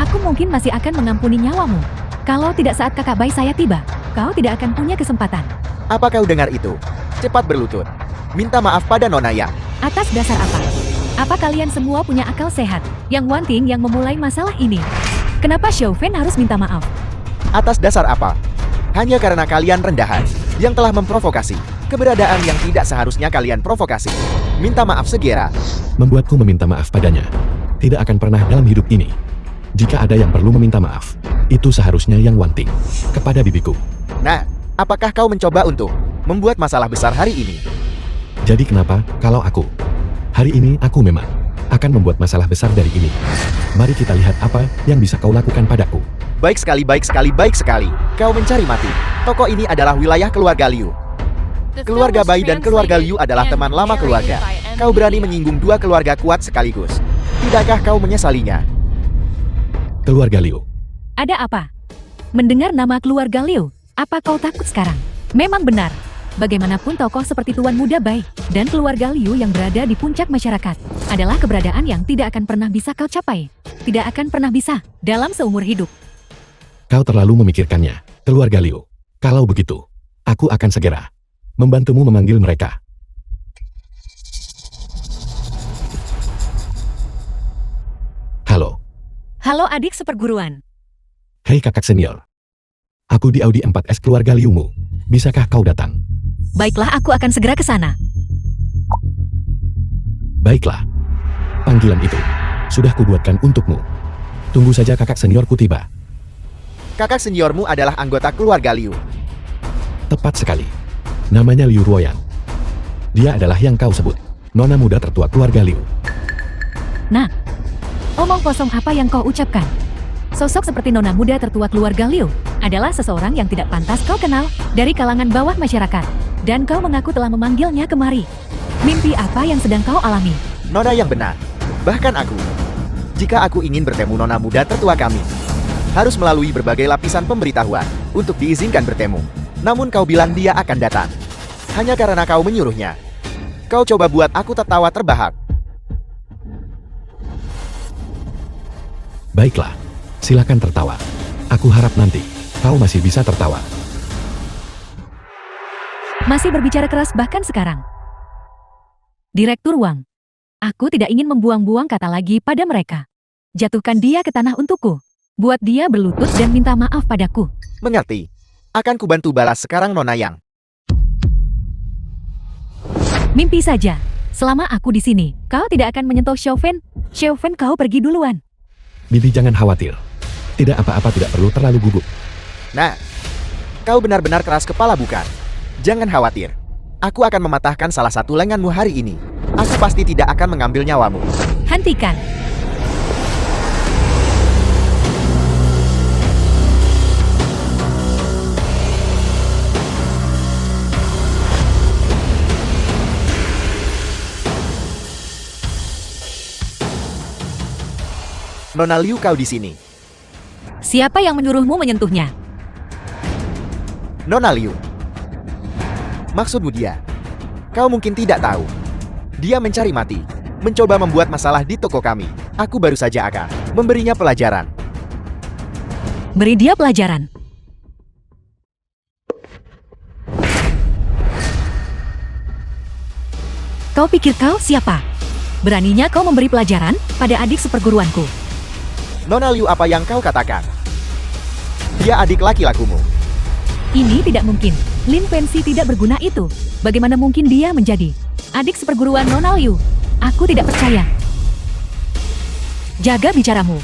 Aku mungkin masih akan mengampuni nyawamu. Kalau tidak saat kakak bayi saya tiba, kau tidak akan punya kesempatan. Apa kau dengar itu? Cepat berlutut. Minta maaf pada Nona Yang. Atas dasar apa? Apa kalian semua punya akal sehat? Yang Wanting yang memulai masalah ini. Kenapa Xiaofan harus minta maaf? Atas dasar apa? Hanya karena kalian rendahan yang telah memprovokasi keberadaan yang tidak seharusnya kalian provokasi. Minta maaf segera. Membuatku meminta maaf padanya. Tidak akan pernah dalam hidup ini. Jika ada yang perlu meminta maaf, itu seharusnya yang Wanting kepada bibiku. Nah, apakah kau mencoba untuk membuat masalah besar hari ini? Jadi kenapa kalau aku? Hari ini aku memang akan membuat masalah besar dari ini. Mari kita lihat apa yang bisa kau lakukan padaku. Baik sekali, baik sekali, baik sekali. Kau mencari mati. Toko ini adalah wilayah keluarga Liu. Keluarga Bai dan keluarga Liu adalah teman lama keluarga. Kau berani menyinggung dua keluarga kuat sekaligus. Tidakkah kau menyesalinya? Keluarga Liu. Ada apa? Mendengar nama keluarga Liu, apa kau takut sekarang? Memang benar. Bagaimanapun tokoh seperti Tuan Muda Bai dan keluarga Liu yang berada di puncak masyarakat adalah keberadaan yang tidak akan pernah bisa kau capai. Tidak akan pernah bisa dalam seumur hidup. Kau terlalu memikirkannya, keluarga Liu. Kalau begitu, aku akan segera membantumu memanggil mereka. Halo. Halo adik seperguruan. Hei kakak senior. Aku di Audi 4S keluarga Liumu. Bisakah kau datang? Baiklah, aku akan segera ke sana. Baiklah. Panggilan itu sudah kubuatkan untukmu. Tunggu saja kakak seniorku tiba. Kakak seniormu adalah anggota keluarga Liu. Tepat sekali. Namanya Liu Ruoyan. Dia adalah yang kau sebut nona muda tertua keluarga Liu. Nah, omong kosong apa yang kau ucapkan? Sosok seperti nona muda tertua keluarga Liu adalah seseorang yang tidak pantas kau kenal dari kalangan bawah masyarakat. Dan kau mengaku telah memanggilnya kemari. Mimpi apa yang sedang kau alami? Nona yang benar. Bahkan aku. Jika aku ingin bertemu nona muda tertua kami, harus melalui berbagai lapisan pemberitahuan untuk diizinkan bertemu. Namun kau bilang dia akan datang. Hanya karena kau menyuruhnya. Kau coba buat aku tertawa terbahak. Baiklah. Silakan tertawa. Aku harap nanti kau masih bisa tertawa. Masih berbicara keras bahkan sekarang. Direktur Wang. Aku tidak ingin membuang-buang kata lagi pada mereka. Jatuhkan dia ke tanah untukku. Buat dia berlutut dan minta maaf padaku. Mengerti. Akan kubantu balas sekarang Nona Yang. Mimpi saja. Selama aku di sini, kau tidak akan menyentuh Xiaofan. Xiaofan, kau pergi duluan. Bibi jangan khawatir. Tidak apa-apa, tidak perlu terlalu gugup. Nah, kau benar-benar keras kepala bukan? Jangan khawatir. Aku akan mematahkan salah satu lenganmu hari ini. Aku pasti tidak akan mengambil nyawamu. Hentikan. Nona Liu, kau di sini. Siapa yang menyuruhmu menyentuhnya? Nona Liu. Maksudmu dia? Kau mungkin tidak tahu. Dia mencari mati, mencoba membuat masalah di toko kami. Aku baru saja akan memberinya pelajaran. Beri dia pelajaran. Kau pikir kau siapa? Beraninya kau memberi pelajaran pada adik seperguruanku. Nona Liu, apa yang kau katakan? Dia adik laki-lakumu. Ini tidak mungkin. Lin Pensi tidak berguna itu. Bagaimana mungkin dia menjadi adik seperguruan Nona Liu? Aku tidak percaya. Jaga bicaramu.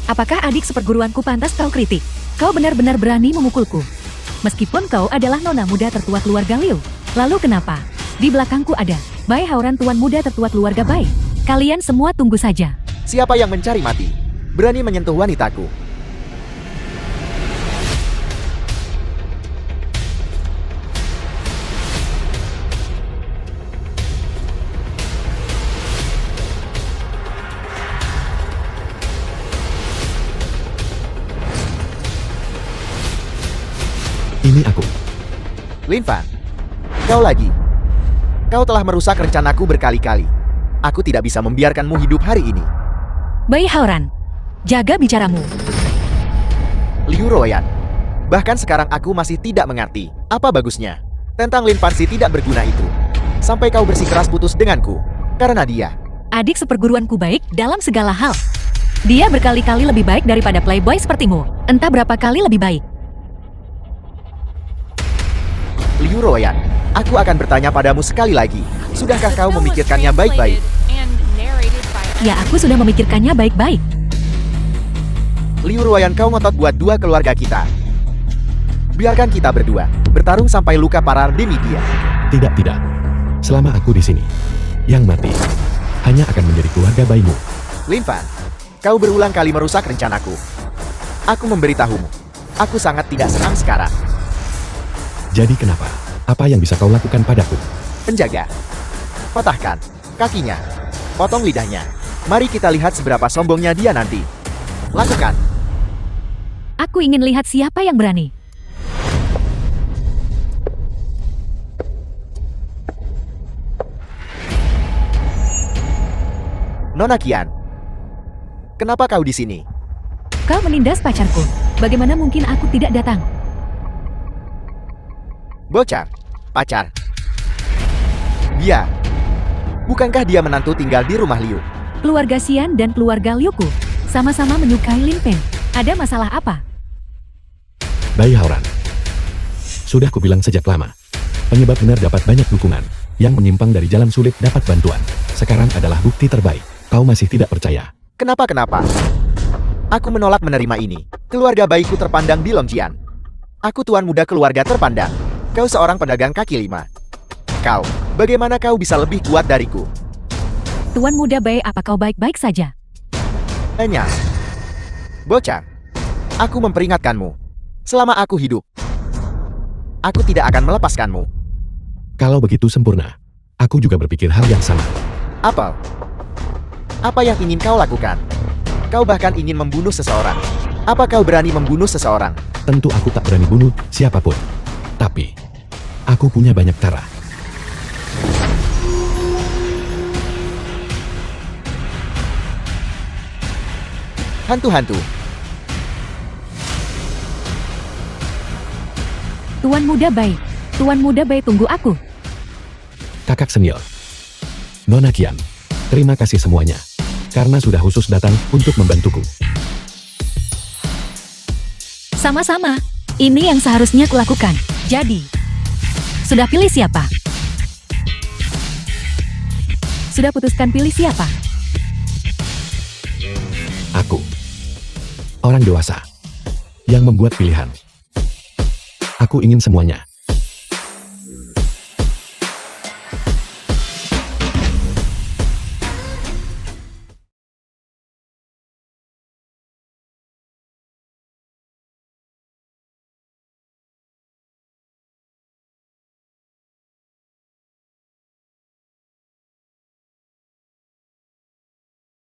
Apakah adik seperguruanku pantas kau kritik? Kau benar-benar berani memukulku. Meskipun kau adalah nona muda tertua keluarga Liu. Lalu kenapa? Di belakangku ada Bai Haoran, tuan muda tertua keluarga Bai. Kalian semua tunggu saja. Siapa yang mencari mati? Berani menyentuh wanitaku. Ini aku. Lin Fan, kau lagi. Kau telah merusak rencanaku berkali-kali. Aku tidak bisa membiarkanmu hidup hari ini. Bai Haoran, jaga bicaramu. Liu Ruoyan. Bahkan sekarang aku masih tidak mengerti. Apa bagusnya tentang Lin Fansi tidak berguna itu. Sampai kau bersikeras putus denganku. Karena dia. Adik seperguruanku baik dalam segala hal. Dia berkali-kali lebih baik daripada playboy sepertimu. Entah berapa kali lebih baik. Liu Ruoyan, aku akan bertanya padamu sekali lagi. Sudahkah kau memikirkannya baik-baik? Ya, aku sudah memikirkannya baik-baik. Liu Ruoyan, kau ngotot buat dua keluarga kita. Biarkan kita berdua bertarung sampai luka parah demi dia. Tidak. Selama aku di sini, yang mati hanya akan menjadi keluarga Baimu. Lin Fan, kau berulang kali merusak rencanaku. Aku memberitahumu, aku sangat tidak senang sekarang. Jadi kenapa? Apa yang bisa kau lakukan padaku? Penjaga, patahkan kakinya, potong lidahnya. Mari kita lihat seberapa sombongnya dia nanti. Lakukan. Aku ingin lihat siapa yang berani. Nona Qian, kenapa kau di sini? Kau menindas pacarku. Bagaimana mungkin aku tidak datang? Bocah, pacar. Dia. Bukankah dia menantu tinggal di rumah Liu? Keluarga Xian dan keluarga Liuku sama-sama menyukai Lin Pen. Ada masalah apa? Bai Haoran. Sudah kubilang sejak lama. Penyebab benar dapat banyak dukungan. Yang menyimpang dari jalan sulit dapat bantuan. Sekarang adalah bukti terbaik. Kau masih tidak percaya. Kenapa? Aku menolak menerima ini. Keluarga baikku terpandang di Longjian. Aku tuan muda keluarga terpandang. Kau seorang pedagang kaki lima. Kau, bagaimana kau bisa lebih kuat dariku? Tuan muda Bai, apa kau baik-baik saja? Hanya. Bocah, aku memperingatkanmu. Selama aku hidup, aku tidak akan melepaskanmu. Kalau begitu sempurna, aku juga berpikir hal yang sama. Apa? Apa yang ingin kau lakukan? Kau bahkan ingin membunuh seseorang. Apa kau berani membunuh seseorang? Tentu aku tak berani bunuh siapapun. Tapi, aku punya banyak cara. Hantu-hantu. Tuan muda Bai. Tuan muda Bai, tunggu aku. Kakak senior. Nona Qian. Terima kasih semuanya. Karena sudah khusus datang untuk membantuku. Sama-sama. Ini yang seharusnya kulakukan. Jadi, sudah pilih siapa? Sudah putuskan pilih siapa? Aku. Orang dewasa. Yang membuat pilihan. Aku ingin semuanya.